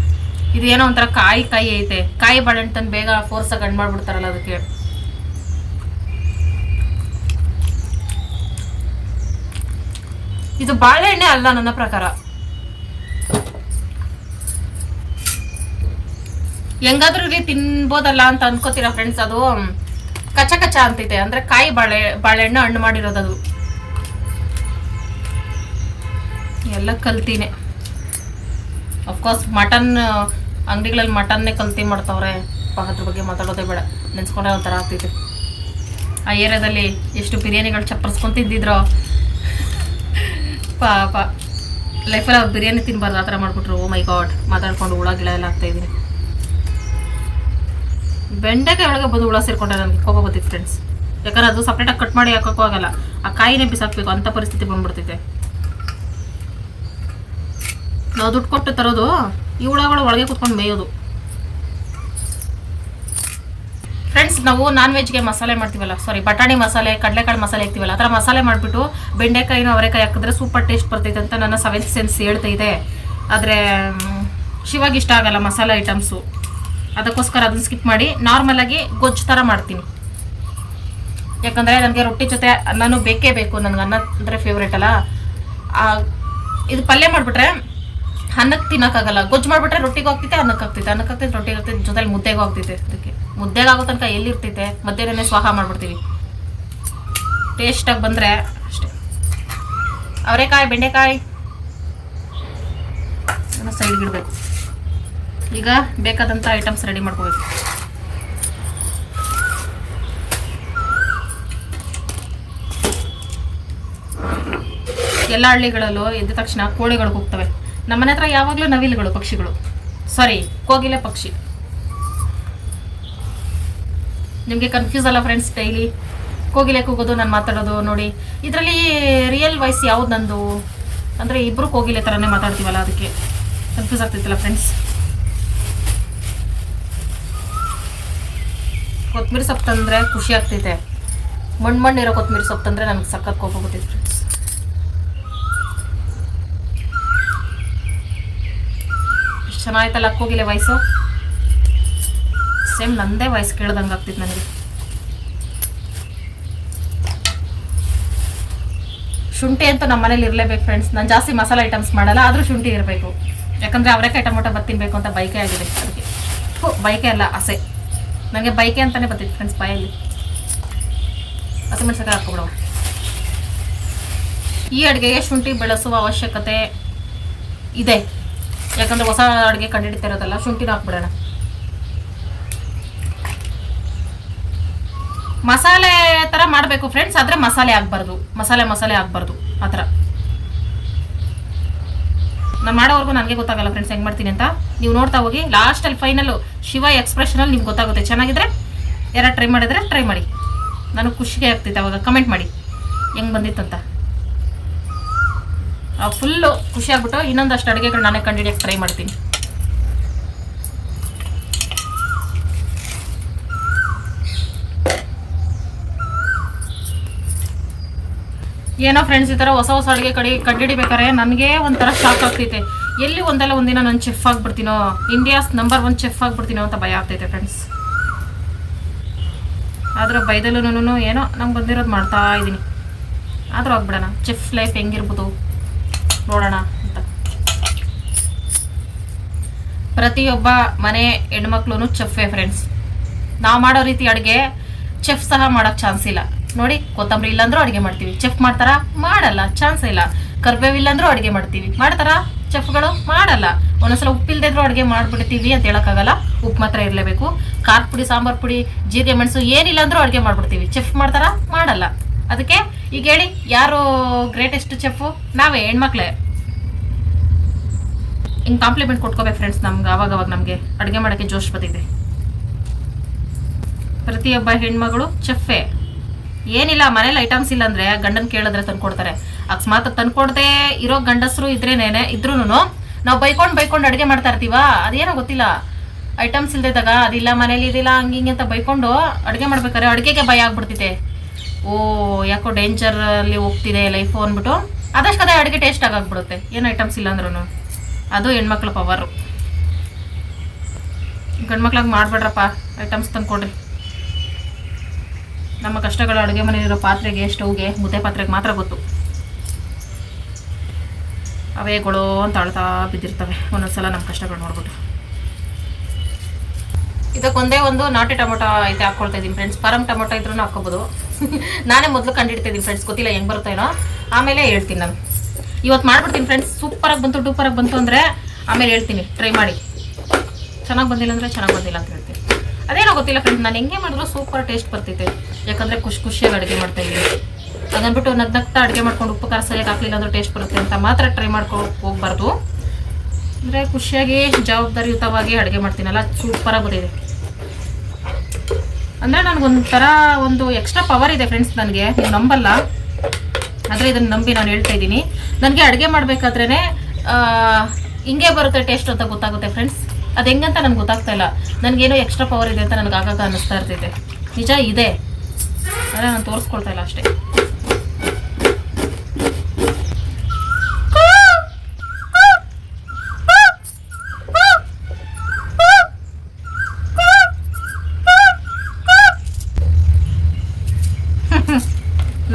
ಇದು ಏನೋ ಒಂಥರ ಕಾಯಿ ಐತೆ. ಕಾಯಿ ಬಾಳೆಹಣ್ಣು ತಂದು ಬೇಗ ಫೋರ್ಸಾಗಿ ಹಣ್ಣು ಮಾಡ್ಬಿಡ್ತಾರಲ್ಲ ಅದಕ್ಕೆ. ಇದು ಬಾಳೆಹಣ್ಣೆ ಅಲ್ಲ ನನ್ನ ಪ್ರಕಾರ. ಹೆಂಗಾದ್ರೂ ತಿನ್ಬೋದಲ್ಲ ಅಂತ ಅನ್ಕೋತೀರಾ ಫ್ರೆಂಡ್ಸ್. ಅದು ಕಚ ಅಂತೈತೆ, ಅಂದ್ರೆ ಕಾಯಿ ಬಾಳೆಹಣ್ಣು ಹಣ್ಣು ಮಾಡಿರೋದದು. ಎಲ್ಲ ಕಲ್ತಿನೇ. ಅಫ್ಕೋರ್ಸ್ ಮಟನ್ ಅಂಗಡಿಗಳಲ್ಲಿ ಮಟನ್ನೇ ಕಲ್ತಿ ಮಾಡ್ತಾವ್ರೆ. ಅದ್ರ ಬಗ್ಗೆ ಮಾತಾಡೋದೇ ಬೇಡ, ನೆನ್ಸ್ಕೊಂಡ್ರೆ ಒಂಥರ ಆಗ್ತೈತೆ. ಆ ಏರಿಯಾದಲ್ಲಿ ಎಷ್ಟು ಬಿರಿಯಾನಿಗಳು ಚಪ್ಪರ್ಸ್ಕೊಂಡು ತಿಂದಿದ್ರು ಪಾಪ. ಲೈಫಲ್ಲಿ ಅವ್ರು ಬಿರಿಯಾನಿ ತಿನ್ಬಾರ್ದು ಆ ಥರ ಮಾಡಿಬಿಟ್ರು. ಓ ಮೈ ಗಾಡ್, ಮಾತಾಡ್ಕೊಂಡು ಹುಳ ಗಿಳ ಎಲ್ಲ ಆಗ್ತಾಯಿದ್ದೀನಿ. ಬೆಂಡೆಕಾಯಿ ಒಳಗೆ ಬಂದು ಹುಳ ಸೇರ್ಕೊಂಡ್ರೆ ನನಗೆ ಕೋಪ ಬರ್ತಿತ್ತು ಫ್ರೆಂಡ್ಸ್. ಯಾಕಂದ್ರೆ ಅದು ಸಪ್ರೇಟಾಗಿ ಕಟ್ ಮಾಡಿ ಹಾಕೋಕ್ಕೂ ಆಗಲ್ಲ, ಆ ಕಾಯಿನೇ ಬಿಸಾಕಬೇಕು ಅಂಥ ಪರಿಸ್ಥಿತಿ ಬಂದ್ಬಿಡ್ತೈತೆ. ನಾವು ದುಡ್ಡು ಕೊಟ್ಟು ತರೋದು, ಈ ಹುಳಗಳು ಒಳಗೆ ಕುತ್ಕೊಂಡು ಮೇಯೋದು. ಫ್ರೆಂಡ್ಸ್, ನಾವು ನಾನ್ ವೆಜ್ಗೆ ಮಸಾಲೆ ಮಾಡ್ತೀವಲ್ಲ, ಬಟಾಣಿ ಮಸಾಲೆ, ಕಡಲೆಕಾಳು ಮಸಾಲೆ ಹಾಕ್ತೀವಲ್ಲ, ಆ ಥರ ಮಸಾಲೆ ಮಾಡಿಬಿಟ್ಟು ಬೆಂಡೆಕಾಯಿನೂ ಅವರೆಕಾಯಿ ಹಾಕಿದ್ರೆ ಸೂಪರ್ ಟೇಸ್ಟ್ ಬರ್ತೈತೆ ಅಂತ ನನ್ನ 7th ಸೆನ್ಸ್ ಹೇಳ್ತಾ ಇದೆ. ಆದರೆ ಶಿವಾಗಿ ಇಷ್ಟ ಆಗಲ್ಲ ಮಸಾಲೆ ಐಟಮ್ಸು. ಅದಕ್ಕೋಸ್ಕರ ಅದನ್ನು ಸ್ಕಿಪ್ ಮಾಡಿ ನಾರ್ಮಲಾಗಿ ಗೊಜ್ಜು ಥರ ಮಾಡ್ತೀನಿ. ಯಾಕಂದರೆ ನನಗೆ ರೊಟ್ಟಿ ಜೊತೆ ಅನ್ನನೂ ಬೇಕೇ ಬೇಕು. ನನಗೆ ಅನ್ನ ಅಂದರೆ ಫೇವ್ರೇಟ್ ಅಲ್ಲ. ಇದು ಪಲ್ಯ ಮಾಡಿಬಿಟ್ರೆ ಅನ್ನಕ್ಕೆ ತಿನ್ನೋಕ್ಕಾಗಲ್ಲ. ಗೊಜ್ಜು ಮಾಡಿಬಿಟ್ರೆ ರೊಟ್ಟಿಗೆ ಹೋಗ್ತೈತೆ, ಅನ್ನಕ್ಕೆ ಆಗ್ತೈತೆ, ಅನ್ನಕ್ಕೆ ಆಗ್ತೈತೆ, ರೊಟ್ಟಿಗೆ ಆಗ್ತೈತೆ, ಜೊತೆಲಿ ಮುದ್ದೆಗೂ ಆಗ್ತೈತೆ. ಅದಕ್ಕೆ ಮುದ್ದೆಗೆ ಆಗೋ ತನಕ ಎಲ್ಲಿರ್ತೈತೆ, ಮಧ್ಯಾಹ್ನನೇ ಸ್ವಾಹ ಮಾಡಿಬಿಡ್ತೀವಿ. ಟೇಸ್ಟಾಗಿ ಬಂದರೆ ಅಷ್ಟೇ. ಅವರೆಕಾಯಿ, ಬೆಂಡೆಕಾಯಿ ಸೈಡ್ಗೆ ಇಡಬೇಕು. ಈಗ ಬೇಕಾದಂಥ ಐಟಮ್ಸ್ ರೆಡಿ ಮಾಡ್ಕೋಬೇಕು. ಎಲ್ಲ ಹಳ್ಳಿಗಳಲ್ಲೂ ಎದ್ದ ತಕ್ಷಣ ಕೋಳಿಗಳು ಹೋಗ್ತವೆ. ನಮ್ಮನೆ ಹತ್ರ ಯಾವಾಗಲೂ ನವಿಲುಗಳು, ಪಕ್ಷಿಗಳು, ಸಾರಿ ಕೋಗಿಲೆ ಪಕ್ಷಿ. ನಿಮಗೆ ಕನ್ಫ್ಯೂಸ್ ಅಲ್ಲ ಫ್ರೆಂಡ್ಸ್? ಡೈಲಿ ಕೋಗಿಲೆ ಕೂಗೋದು, ನಾನು ಮಾತಾಡೋದು ನೋಡಿ. ಇದರಲ್ಲಿ ರಿಯಲ್ ವಾಯ್ಸ್ ಯಾವ್ದು ನಂದು ಅಂದರೆ ಇಬ್ಬರು ಕೋಗಿಲೆ ಥರನೇ ಮಾತಾಡ್ತೀವಲ್ಲ, ಅದಕ್ಕೆ ಕನ್ಫ್ಯೂಸ್ ಆಗ್ತೈತಲ್ಲ ಫ್ರೆಂಡ್ಸ್. ಕೊತ್ತಂಬರಿ ಸೊಪ್ಪು ತಂದರೆ ಖುಷಿ ಆಗ್ತೈತೆ. ಮಣ್ಣಿರೋ ಕೊತ್ತಂಬರಿ ಸೊಪ್ಪು ತಂದರೆ ನನಗೆ ಸಖತ್ ಕೋಪ ಬರ್ತೈತೆ ಫ್ರೆಂಡ್ಸ್. ಎಷ್ಟು ಚೆನ್ನಾಯ್ತಲ್ಲ ಕೋಗಿಲೆ ವಾಯ್ಸು. ಸೇಮ್ ನಂದೇ ವಾಯ್ಸ್ ಕೇಳ್ದಂಗೆ ಆಗ್ತಿತ್ತು ನನಗೆ. ಶುಂಠಿ ಅಂತೂ ನಮ್ಮ ಮನೇಲಿ ಇರಲೇಬೇಕು ಫ್ರೆಂಡ್ಸ್. ನಾನು ಜಾಸ್ತಿ ಮಸಾಲೆ ಐಟಮ್ಸ್ ಮಾಡಲ್ಲ, ಆದರೂ ಶುಂಠಿ ಇರಬೇಕು. ಯಾಕಂದರೆ ಅವರೆಕಾಯಿ ಟೊಮೊಟೊ ತಿನ್ನಬೇಕು ಅಂತ ಬೈಕೆ ಆಗಿದೆ. ಅದಕ್ಕೆ ಬೈಕೆ ಅಲ್ಲ, ಆಸೆ. ನನಗೆ ಬೈಕೆ ಅಂತಲೇ ಬರ್ತಿತ್ತು ಫ್ರೆಂಡ್ಸ್ ಬಾಯಲ್ಲಿ. ಹಸಿಮೆಣಸಿನಕಾಯಿ ಹಾಕ್ಕೊಬಿಡುವ. ಈ ಅಡುಗೆಗೆ ಶುಂಠಿ ಬೆಳೆಸುವ ಅವಶ್ಯಕತೆ ಇದೆ. ಯಾಕಂದರೆ ಹೊಸ ಅಡುಗೆ ಕಂಡುಹಿಡಿತಿರೋದಲ್ಲ, ಶುಂಠಿನ ಹಾಕ್ಬಿಡೋಣ. ಮಸಾಲೆ ಥರ ಮಾಡಬೇಕು ಫ್ರೆಂಡ್ಸ್, ಆದರೆ ಮಸಾಲೆ ಆಗಬಾರ್ದು, ಮಸಾಲೆ ಆಗಬಾರ್ದು ಆ ಥರ. ನಾನು ಮಾಡೋವರೆಗೂ ನನಗೆ ಗೊತ್ತಾಗಲ್ಲ ಫ್ರೆಂಡ್ಸ್ ಹೆಂಗೆ ಮಾಡ್ತೀನಿ ಅಂತ. ನೀವು ನೋಡ್ತಾ ಹೋಗಿ. ಲಾಸ್ಟಲ್ಲಿ ಫೈನಲ್ಲು ಶಿವ ಎಕ್ಸ್ಪ್ರೆಷನಲ್ಲಿ ನಿಮ್ಗೆ ಗೊತ್ತಾಗುತ್ತೆ. ಚೆನ್ನಾಗಿದ್ರೆ ಯಾರು ಟ್ರೈ ಮಾಡಿದ್ರೆ ಟ್ರೈ ಮಾಡಿ. ನನಗೆ ಖುಷಿಗೆ ಆಗ್ತೈತೆ. ಅವಾಗ ಕಮೆಂಟ್ ಮಾಡಿ ಹೆಂಗೆ ಬಂದಿತ್ತಂತ. ಫುಲ್ಲು ಖುಷಿ ಆಗ್ಬಿಟ್ಟು ಇನ್ನೊಂದಷ್ಟು ಅಡುಗೆಗಳು ನಾನೇ ಕಂಡುಹಿಡಿಯೋಕ್ಕೆ ಟ್ರೈ ಮಾಡ್ತೀನಿ. ಏನೋ ಫ್ರೆಂಡ್ಸ್, ಈ ಥರ ಹೊಸ ಅಡುಗೆ ಕಂಡುಹಿಡಿಬೇಕಾದ್ರೆ ನನಗೆ ಒಂಥರ ಶಾಕ್ ಆಗ್ತೈತೆ. ಎಲ್ಲಿ ಒಂದಲ್ಲ ಒಂದಿನ ನಾನು ಚೆಫ್ ಆಗಿಬಿಡ್ತೀನೋ, ಇಂಡಿಯಾಸ್ ನಂಬರ್ 1 ಚೆಫ್ ಆಗಿಬಿಡ್ತೀನೋ ಅಂತ ಭಯ ಆಗ್ತೈತೆ ಫ್ರೆಂಡ್ಸ್. ಆದರೂ ಬೈದಲ್ಲೂ ಏನೋ ನಂಗೆ ಬಂದಿರೋದು ಮಾಡ್ತಾ ಇದ್ದೀನಿ. ಆದರೂ ಆಗ್ಬಿಡೋಣ. ಚೆಫ್ ಲೈಫ್ ಹೆಂಗಿರ್ಬೋದು ನೋಡೋಣ ಅಂತ. ಪ್ರತಿಯೊಬ್ಬ ಮನೆ ಹೆಣ್ಮಕ್ಳು ಚೆಫ್ಫೇ ಫ್ರೆಂಡ್ಸ್. ನಾವು ಮಾಡೋ ರೀತಿ ಅಡುಗೆ ಚೆಫ್ ಸಹ ಮಾಡೋಕ್ಕೆ ಚಾನ್ಸ್ ಇಲ್ಲ ನೋಡಿ. ಕೊತ್ತಂಬರಿ ಇಲ್ಲಾಂದ್ರೂ ಅಡುಗೆ ಮಾಡ್ತೀವಿ. ಚೆಫ್ ಮಾಡ್ತಾರಾ? ಮಾಡಲ್ಲ, ಚಾನ್ಸ್ ಇಲ್ಲ. ಕರ್ಬೇವು ಇಲ್ಲಾಂದ್ರೂ ಅಡುಗೆ ಮಾಡ್ತೀವಿ. ಮಾಡ್ತಾರಾ ಚೆಫ್ಗಳು? ಮಾಡಲ್ಲ. ಒಂದೊಂದ್ಸಲ ಉಪ್ಪಿಲ್ದಿದ್ರು ಅಡುಗೆ ಮಾಡಿಬಿಡ್ತೀವಿ ಅಂತ ಹೇಳೋಕ್ಕಾಗಲ್ಲ. ಉಪ್ಪು ಮಾತ್ರ ಇರಲೇಬೇಕು. ಖಾರ ಪುಡಿ, ಸಾಂಬಾರು ಪುಡಿ, ಜೀರಿಗೆ ಮೆಣಸು ಏನಿಲ್ಲ ಅಂದ್ರೂ ಅಡುಗೆ ಮಾಡಿಬಿಡ್ತೀವಿ. ಚೆಫ್ ಮಾಡ್ತಾರಾ? ಮಾಡಲ್ಲ. ಅದಕ್ಕೆ ಈಗ ಹೇಳಿ, ಯಾರು ಗ್ರೇಟೆಸ್ಟ್ ಚೆಫು? ನಾವೇ, ಹೆಣ್ಮಕ್ಳೇ. ಹಿಂಗೆ ಕಾಂಪ್ಲಿಮೆಂಟ್ ಕೊಟ್ಕೋಬೇಕು ಫ್ರೆಂಡ್ಸ್. ನಮ್ಗೆ ಅವಾಗವಾಗ ನಮಗೆ ಅಡುಗೆ ಮಾಡೋಕ್ಕೆ ಜೋಶ್ ಬರ್ತೈತೆ. ಪ್ರತಿಯೊಬ್ಬ ಹೆಣ್ಮಗಳು ಚೆಫ್ಫೇ. ಏನಿಲ್ಲ, ಮನೇಲಿ ಐಟಮ್ಸ್ ಇಲ್ಲ ಅಂದರೆ ಗಂಡನ ಕೇಳಿದ್ರೆ ತಂದ್ಕೊಡ್ತಾರೆ. ಅಕಸ್ಮಾತ್ ತಂದ್ಕೊಡ್ದೆ ಇರೋ ಗಂಡಸರು ಇದ್ರೂ ನಾವು ಬೈಕೊಂಡು ಅಡುಗೆ ಮಾಡ್ತಾ ಇರ್ತೀವ. ಅದೇನೋ ಗೊತ್ತಿಲ್ಲ, ಐಟಮ್ಸ್ ಇಲ್ದಿದ್ದಾಗ ಅದಿಲ್ಲ, ಮನೇಲಿ ಇದಿಲ್ಲ, ಹಂಗಿಂಗೆ ಅಂತ ಬೈಕೊಂಡು ಅಡುಗೆ ಮಾಡ್ಬೇಕಾದ್ರೆ ಅಡುಗೆಗೆ ಭಯ ಆಗ್ಬಿಡ್ತಿದೆ. ಓ ಯಾಕೋ ಡೇಂಜರಲ್ಲಿ ಹೋಗ್ತಿದೆ ಲೈಫು ಅಂದ್ಬಿಟ್ಟು ಅದಷ್ಟು ಕಡೆ ಅಡುಗೆ ಟೇಸ್ಟ್ ಆಗಾಗ್ಬಿಡುತ್ತೆ. ಏನು ಐಟಮ್ಸ್ ಇಲ್ಲ ಅಂದ್ರೂ. ಅದು ಹೆಣ್ಮಕ್ಳ ಪವರು. ಗಂಡ್ಮಕ್ಳಾಗ ಮಾಡಿಬಿಡ್ರಪ್ಪ, ಐಟಮ್ಸ್ ತಂದ್ಕೊಡ್ರಿ. ನಮ್ಮ ಕಷ್ಟಗಳು ಅಡುಗೆ ಮನೆಯಲ್ಲಿರೋ ಪಾತ್ರೆಗೆ, ಸ್ಟವ್ಗೆ, ಮುದ್ದೆ ಪಾತ್ರೆಗೆ ಮಾತ್ರ ಗೊತ್ತು. ಅವೇಗಳು ಅಂತ ಅಳ್ತಾ ಬಿದ್ದಿರ್ತವೆ ಒಂದೊಂದ್ಸಲ ನಮ್ಮ ಕಷ್ಟಗಳು ನೋಡ್ಬಿಟ್ಟು. ಇದಕ್ಕೊಂದೇ ಒಂದು ನಾಟಿ ಟೊಮೊಟೊ ಐತೆ ಹಾಕ್ಕೊಳ್ತಾ ಇದ್ದೀನಿ ಫ್ರೆಂಡ್ಸ್. ಫಾರಮ್ ಟೊಮೊಟೊ ಇದ್ರೂ ಹಾಕ್ಕೋಬೋದು. ನಾನೇ ಮೊದಲು ಕಂಡಿಡ್ತಾ ಇದ್ದೀನಿ ಫ್ರೆಂಡ್ಸ್. ಗೊತ್ತಿಲ್ಲ ಹೆಂಗೆ ಬರುತ್ತೋ ಏನೋ, ಆಮೇಲೆ ಹೇಳ್ತೀನಿ. ನಾನು ಇವತ್ತು ಮಾಡ್ಬಿಡ್ತೀನಿ ಫ್ರೆಂಡ್ಸ್. ಸೂಪರಾಗಿ ಬಂತು, ಡೂಪರಾಗಿ ಬಂತು ಅಂದರೆ ಆಮೇಲೆ ಹೇಳ್ತೀನಿ. ಟ್ರೈ ಮಾಡಿ. ಚೆನ್ನಾಗಿ ಬಂದಿಲ್ಲ ಅಂದರೆ ಚೆನ್ನಾಗಿ ಬಂದಿಲ್ಲ ಅಂತ ಹೇಳ್ತೀನಿ. ಅದೇನೋ ಗೊತ್ತಿಲ್ಲ ಫ್ರೆಂಡ್ಸ್, ನಾನು ಹೆಂಗೆ ಮಾಡಿದ್ರು ಸೂಪರ್ ಟೇಸ್ಟ್ ಬರ್ತೈತೆ. ಯಾಕಂದರೆ ಖುಷಿಯಾಗಿ ಅಡುಗೆ ಮಾಡ್ತಾಯಿದ್ದೀನಿ. ಅದನ್ಬಿಟ್ಟು ನಗ್ನಗ್ತಾ ಅಡುಗೆ ಮಾಡ್ಕೊಂಡು ಉಪ್ಪು ಖಾರ ಸರಿಯಾಗಿ ಹಾಕಲಿಲ್ಲ ಅಂದ್ರೆ ಟೇಸ್ಟ್ ಬರುತ್ತೆ ಅಂತ ಮಾತ್ರ ಟ್ರೈ ಮಾಡ್ಕೊಂಡು ಹೋಗ್ಬಾರ್ದು. ಅಂದರೆ ಖುಷಿಯಾಗಿ ಜವಾಬ್ದಾರಿಯುತವಾಗಿ ಅಡುಗೆ ಮಾಡ್ತೀನಲ್ಲ, ಸೂಪರಾಗಿ ಬಂದಿದೆ. ಅಂದರೆ ನನಗೊಂಥರ ಒಂದು ಎಕ್ಸ್ಟ್ರಾ ಪವರ್ ಇದೆ ಫ್ರೆಂಡ್ಸ್ ನನಗೆ. ನೀವು ನಂಬಲ್ಲ, ಆದರೆ ಇದನ್ನು ನಂಬಿ ನಾನು ಹೇಳ್ತಾ ಇದ್ದೀನಿ. ನನಗೆ ಅಡುಗೆ ಮಾಡಬೇಕಾದ್ರೇ ಹಿಂಗೆ ಬರುತ್ತೆ ಟೇಸ್ಟ್ ಅಂತ ಗೊತ್ತಾಗುತ್ತೆ ಫ್ರೆಂಡ್ಸ್. ಅದು ಹೆಂಗಂತ ನನಗೆ ಗೊತ್ತಾಗ್ತಾ ಇಲ್ಲ. ನನಗೇನೋ ಎಕ್ಸ್ಟ್ರಾ ಪವರ್ ಇದೆ ಅಂತ ನನಗೆ ಆಗಾಗ ಅನ್ನಿಸ್ತಾ ಇರ್ತೈತೆ. ನಿಜ ಇದೆ, ಆದರೆ ನಾನು ತೋರಿಸ್ಕೊಳ್ತಾ ಇಲ್ಲ ಅಷ್ಟೇ.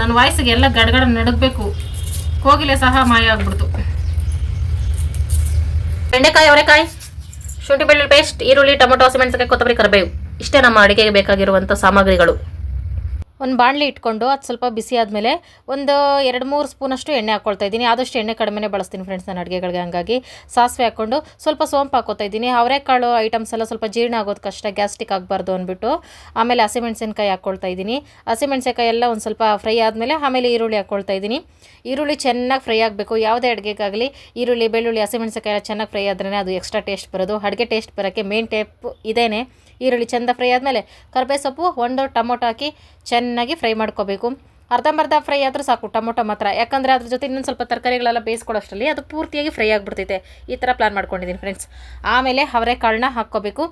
ನನ್ನ ವಾಯ್ಸಿಗೆ ಎಲ್ಲ ಗಡಗಡ ನಡಗಬೇಕು. ಕೋಗಿಲೆ ಸಹ ಮಾಯ ಆಗ್ಬಿಡ್ತು. ಬೆಂಡೆಕಾಯಿ, ಅವರೆಕಾಯಿ, ಶುಂಠಿ ಬೆಳ್ಳುಳ್ಳಿ ಪೇಸ್ಟ್, ಈರುಳ್ಳಿ, ಟೊಮೊಟೊ, ಹಸಿಮೆಣಸಿನಕಾಯಿ, ಕೊತ್ತಂಬರಿ, ಕರಿಬೇವು ಇಷ್ಟೇ ನಮ್ಮ ಅಡುಗೆಗೆ ಬೇಕಾಗಿರುವಂಥ ಸಾಮಗ್ರಿಗಳು. ಒಂದು ಬಾಣಲಿ ಇಟ್ಕೊಂಡು ಅದು ಸ್ವಲ್ಪ ಬಿಸಿ ಆದಮೇಲೆ ಒಂದು 2-3 ಸ್ಪೂನಷ್ಟು ಎಣ್ಣೆ ಹಾಕ್ಕೊಳ್ತಾ ಇದ್ದೀನಿ. ಆದಷ್ಟು ಎಣ್ಣೆ ಕಡಿಮೆನೇ ಬಳಸ್ತೀನಿ ಫ್ರೆಂಡ್ಸ್ ನಾನು ಅಡುಗೆಗಳಿಗೆ. ಹಂಗಾಗಿ ಸಾಸಿವೆ ಹಾಕ್ಕೊಂಡು ಸ್ವಲ್ಪ ಸೋಂಪು ಹಾಕೋತಾ ಇದ್ದೀನಿ. ಅವರೆಕಾಳು ಐಟಮ್ಸ್ ಎಲ್ಲ ಸ್ವಲ್ಪ ಜೀರ್ಣ ಆಗೋದು ಕಷ್ಟ, ಗ್ಯಾಸ್ಟ್ರಿಕ್ ಆಗಬಾರ್ದು ಅಂದ್ಬಿಟ್ಟು. ಆಮೇಲೆ ಹಸಿಮೆಣಸಿನ್ಕಾಯಿ ಹಾಕ್ಕೊಳ್ತಾ ಇದ್ದೀನಿ. ಹಸಿಮೆಣಸಿನ್ಕಾಯಿ ಎಲ್ಲ ಒಂದು ಸ್ವಲ್ಪ ಫ್ರೈ ಆದಮೇಲೆ ಆಮೇಲೆ ಈರುಳ್ಳಿ ಹಾಕ್ಕೊಳ್ತಾ ಇದ್ದೀನಿ. ಈರುಳ್ಳಿ ಚೆನ್ನಾಗಿ ಫ್ರೈ ಆಗಬೇಕು. ಯಾವುದೇ ಅಡುಗೆಗಾಗಲಿ ಈರುಳ್ಳಿ, ಬೆಳ್ಳುಳ್ಳಿ, ಹಸಿಮೆಣಸಿನ್ಕಾಯಿ ಎಲ್ಲ ಚೆನ್ನಾಗಿ ಫ್ರೈ ಆದ್ರೇ ಅದು ಎಕ್ಸ್ಟ್ರಾ ಟೇಸ್ಟ್ ಬರೋದು. ಅಡುಗೆ ಟೇಸ್ಟ್ ಬರೋಕ್ಕೆ ಮೇನ್ ಟೇಪ್ ಇದೇನೆ. ಈರುಳ್ಳಿ ಚೆಂದ ಫ್ರೈ ಆದಮೇಲೆ ಕರಿಬೇವು ಸೊಪ್ಪು, 1 ಟೊಮೊಟೊ ಹಾಕಿ ಚೆನ್ನಾಗಿ ಫ್ರೈ ಮಾಡ್ಕೋಬೇಕು. ಅರ್ಧಂಬರ್ಧ ಫ್ರೈ ಆದರೂ ಸಾಕು ಟೊಮೊಟೊ ಮಾತ್ರ, ಯಾಕಂದರೆ ಅದ್ರ ಜೊತೆ ಇನ್ನೊಂದು ಸ್ವಲ್ಪ ತರಕಾರಿಗಳೆಲ್ಲ ಬೇಯಿಸ್ಕೊಳ್ಳೋಷ್ಟರಲ್ಲಿ ಅದು ಪೂರ್ತಿಯಾಗಿ ಫ್ರೈ ಆಗಿಬಿಡ್ತೈತೆ. ಈ ಥರ ಪ್ಲಾನ್ ಮಾಡ್ಕೊಂಡಿದ್ದೀನಿ ಫ್ರೆಂಡ್ಸ್. ಆಮೇಲೆ ಅವರೆಕಾಳನ್ನ ಹಾಕ್ಕೋಬೇಕು.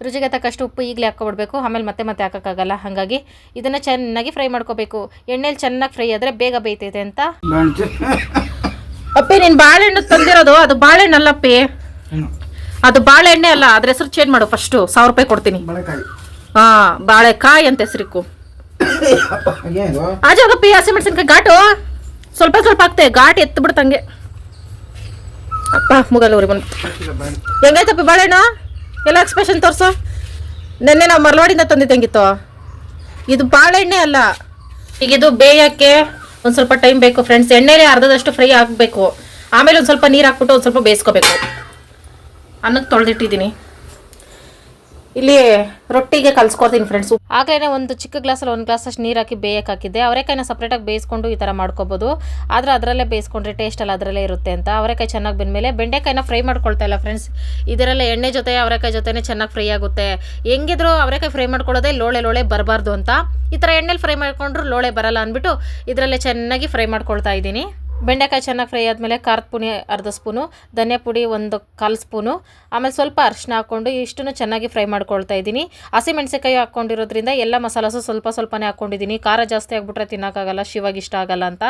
ರುಚಿಗೆ ತಕ್ಕಷ್ಟು ಉಪ್ಪು ಈಗಲೇ ಹಾಕ್ಕೊಬಿಡ್ಬೇಕು, ಆಮೇಲೆ ಮತ್ತೆ ಹಾಕೋಕ್ಕಾಗಲ್ಲ. ಹಾಗಾಗಿ ಇದನ್ನು ಚೆನ್ನಾಗಿ ಫ್ರೈ ಮಾಡ್ಕೋಬೇಕು. ಎಣ್ಣೆಲಿ ಚೆನ್ನಾಗಿ ಫ್ರೈ ಆದರೆ ಬೇಗ ಬೇಯ್ತೈತೆ ಅಂತ. ಅಪ್ಪಿ ನೀನು ಬಾಳೆಹಣ್ಣು ತಂದಿರೋದು ಅದು ಬಾಳೆಹಣ್ಣಲ್ಲಪ್ಪಿ, ಅದು ಬಾಳೆಹಣ್ಣೆ ಅಲ್ಲ. ಅದ್ರ ಹೆಸರು ಚೇಂಜ್ ಮಾಡು ಫಸ್ಟು. 1000 ರೂಪಾಯಿ ಕೊಡ್ತೀನಿ. ಬಾಳೆಕಾಯಿ ಅಂತ ಹೆಸರಿಕ್ಕು. ಆಜಾಗಪ್ಪಿ, ಹಸಿಮೆಣಸಿನ್ಕಾಯಿ ಘಾಟು ಸ್ವಲ್ಪ ಹಾಕ್ತೆ, ಘಾಟ್ ಎತ್ತು ಬಿಡ್ತಂಗೆ. ಅಪ್ಪ ಮುಗಲ್ಲೂರಿ ಬಂದು ಹೆಂಗಾಯ್ತಪ್ಪಿ ಬಾಳೆಹಣ್ಣು? ಎಲ್ಲ ಎಕ್ಸ್ಪ್ರೆಷನ್ ತೋರಿಸು. ನೆನ್ನೆ ನಾವು ಮರವಾಡಿಂದ ತಂದಿದ್ದಂಗಿತ್ತು. ಇದು ಬಾಳೆಹಣ್ಣೆ ಅಲ್ಲ. ಈಗ ಇದು ಬೇಯಕ್ಕೆ ಒಂದು ಸ್ವಲ್ಪ ಟೈಮ್ ಬೇಕು ಫ್ರೆಂಡ್ಸ್. ಎಣ್ಣೆಲೆ ಅರ್ಧದಷ್ಟು ಫ್ರೈ ಆಗಬೇಕು. ಆಮೇಲೆ ಒಂದು ಸ್ವಲ್ಪ ನೀರು ಹಾಕ್ಬಿಟ್ಟು ಒಂದು ಸ್ವಲ್ಪ ಬೇಯಿಸ್ಕೋಬೇಕು. ಅನ್ನಕ್ಕೆ ತೊಳೆದಿಟ್ಟಿದ್ದೀನಿ. ಇಲ್ಲಿ ರೊಟ್ಟಿಗೆ ಕಲ್ಸ್ಕೊತೀನಿ ಫ್ರೆಂಡ್ಸ್. ಆಗಲೇ ಒಂದು ಚಿಕ್ಕ ಗ್ಲಾಸಲ್ಲಿ 1 ಗ್ಲಾಸಷ್ಟು ನೀರು ಹಾಕಿ ಬೇಯಕ್ಕೆ ಹಾಕಿದ್ದೆ. ಅವರೆಕಾಯಿನ ಸಪ್ರೇಟಾಗಿ ಬೇಯಿಸ್ಕೊಂಡು ಈ ಥರ ಮಾಡ್ಕೋಬೋದು. ಆದರೆ ಅದರಲ್ಲೇ ಬೇಯಿಸ್ಕೊಂಡ್ರೆ ಟೇಸ್ಟ್ ಎಲ್ಲ ಅದರಲ್ಲೇ ಇರುತ್ತೆ ಅಂತ. ಅವರೆಕಾಯಿ ಚೆನ್ನಾಗಿ ಬಂದಮೇಲೆ ಬೆಂಡೆಕಾಯಿನ ಫ್ರೈ ಮಾಡ್ಕೊಳ್ತಾ ಇಲ್ಲ ಫ್ರೆಂಡ್ಸ್. ಇದರಲ್ಲೇ ಎಣ್ಣೆ ಜೊತೆ ಅವರೆಕಾಯಿ ಜೊತೆನೇ ಚೆನ್ನಾಗಿ ಫ್ರೈ ಆಗುತ್ತೆ. ಹೆಂಗಿದ್ರು ಅವರೆಕಾಯಿ ಫ್ರೈ ಮಾಡ್ಕೊಳ್ಳೋದೇ ಲೋಳೆ ಬರಬಾರ್ದು ಅಂತ. ಈ ಥರ ಎಣ್ಣೆಲಿ ಫ್ರೈ ಮಾಡ್ಕೊಂಡ್ರು ಲೋಳೆ ಬರಲ್ಲ ಅಂದ್ಬಿಟ್ಟು ಇದರಲ್ಲೇ ಚೆನ್ನಾಗಿ ಫ್ರೈ ಮಾಡ್ಕೊಳ್ತಾ ಇದ್ದೀನಿ. ಬೆಂಡೆಕಾಯಿ ಚೆನ್ನಾಗಿ ಫ್ರೈ ಆದಮೇಲೆ ಖಾರದ ಪುಡಿ 1/2 ಸ್ಪೂನು, ಧನಿಯಾ ಪುಡಿ 1/4 ಸ್ಪೂನು, ಆಮೇಲೆ ಸ್ವಲ್ಪ ಅರಿಶಿನ ಹಾಕ್ಕೊಂಡು ಇಷ್ಟನ್ನು ಚೆನ್ನಾಗಿ ಫ್ರೈ ಮಾಡ್ಕೊಳ್ತಾ ಇದ್ದೀನಿ. ಹಸಿಮೆಣಸಿನ್ಕಾಯಿ ಹಾಕ್ಕೊಂಡಿರೋದ್ರಿಂದ ಎಲ್ಲ ಮಸಾಲಾಸು ಸ್ವಲ್ಪನೇ ಹಾಕ್ಕೊಂಡಿದ್ದೀನಿ. ಖಾರ ಜಾಸ್ತಿ ಆಗಿಬಿಟ್ರೆ ತಿನ್ನೋಕ್ಕಾಗಲ್ಲ, ಶಿವಾಗಿ ಇಷ್ಟ ಆಗಲ್ಲ ಅಂತ.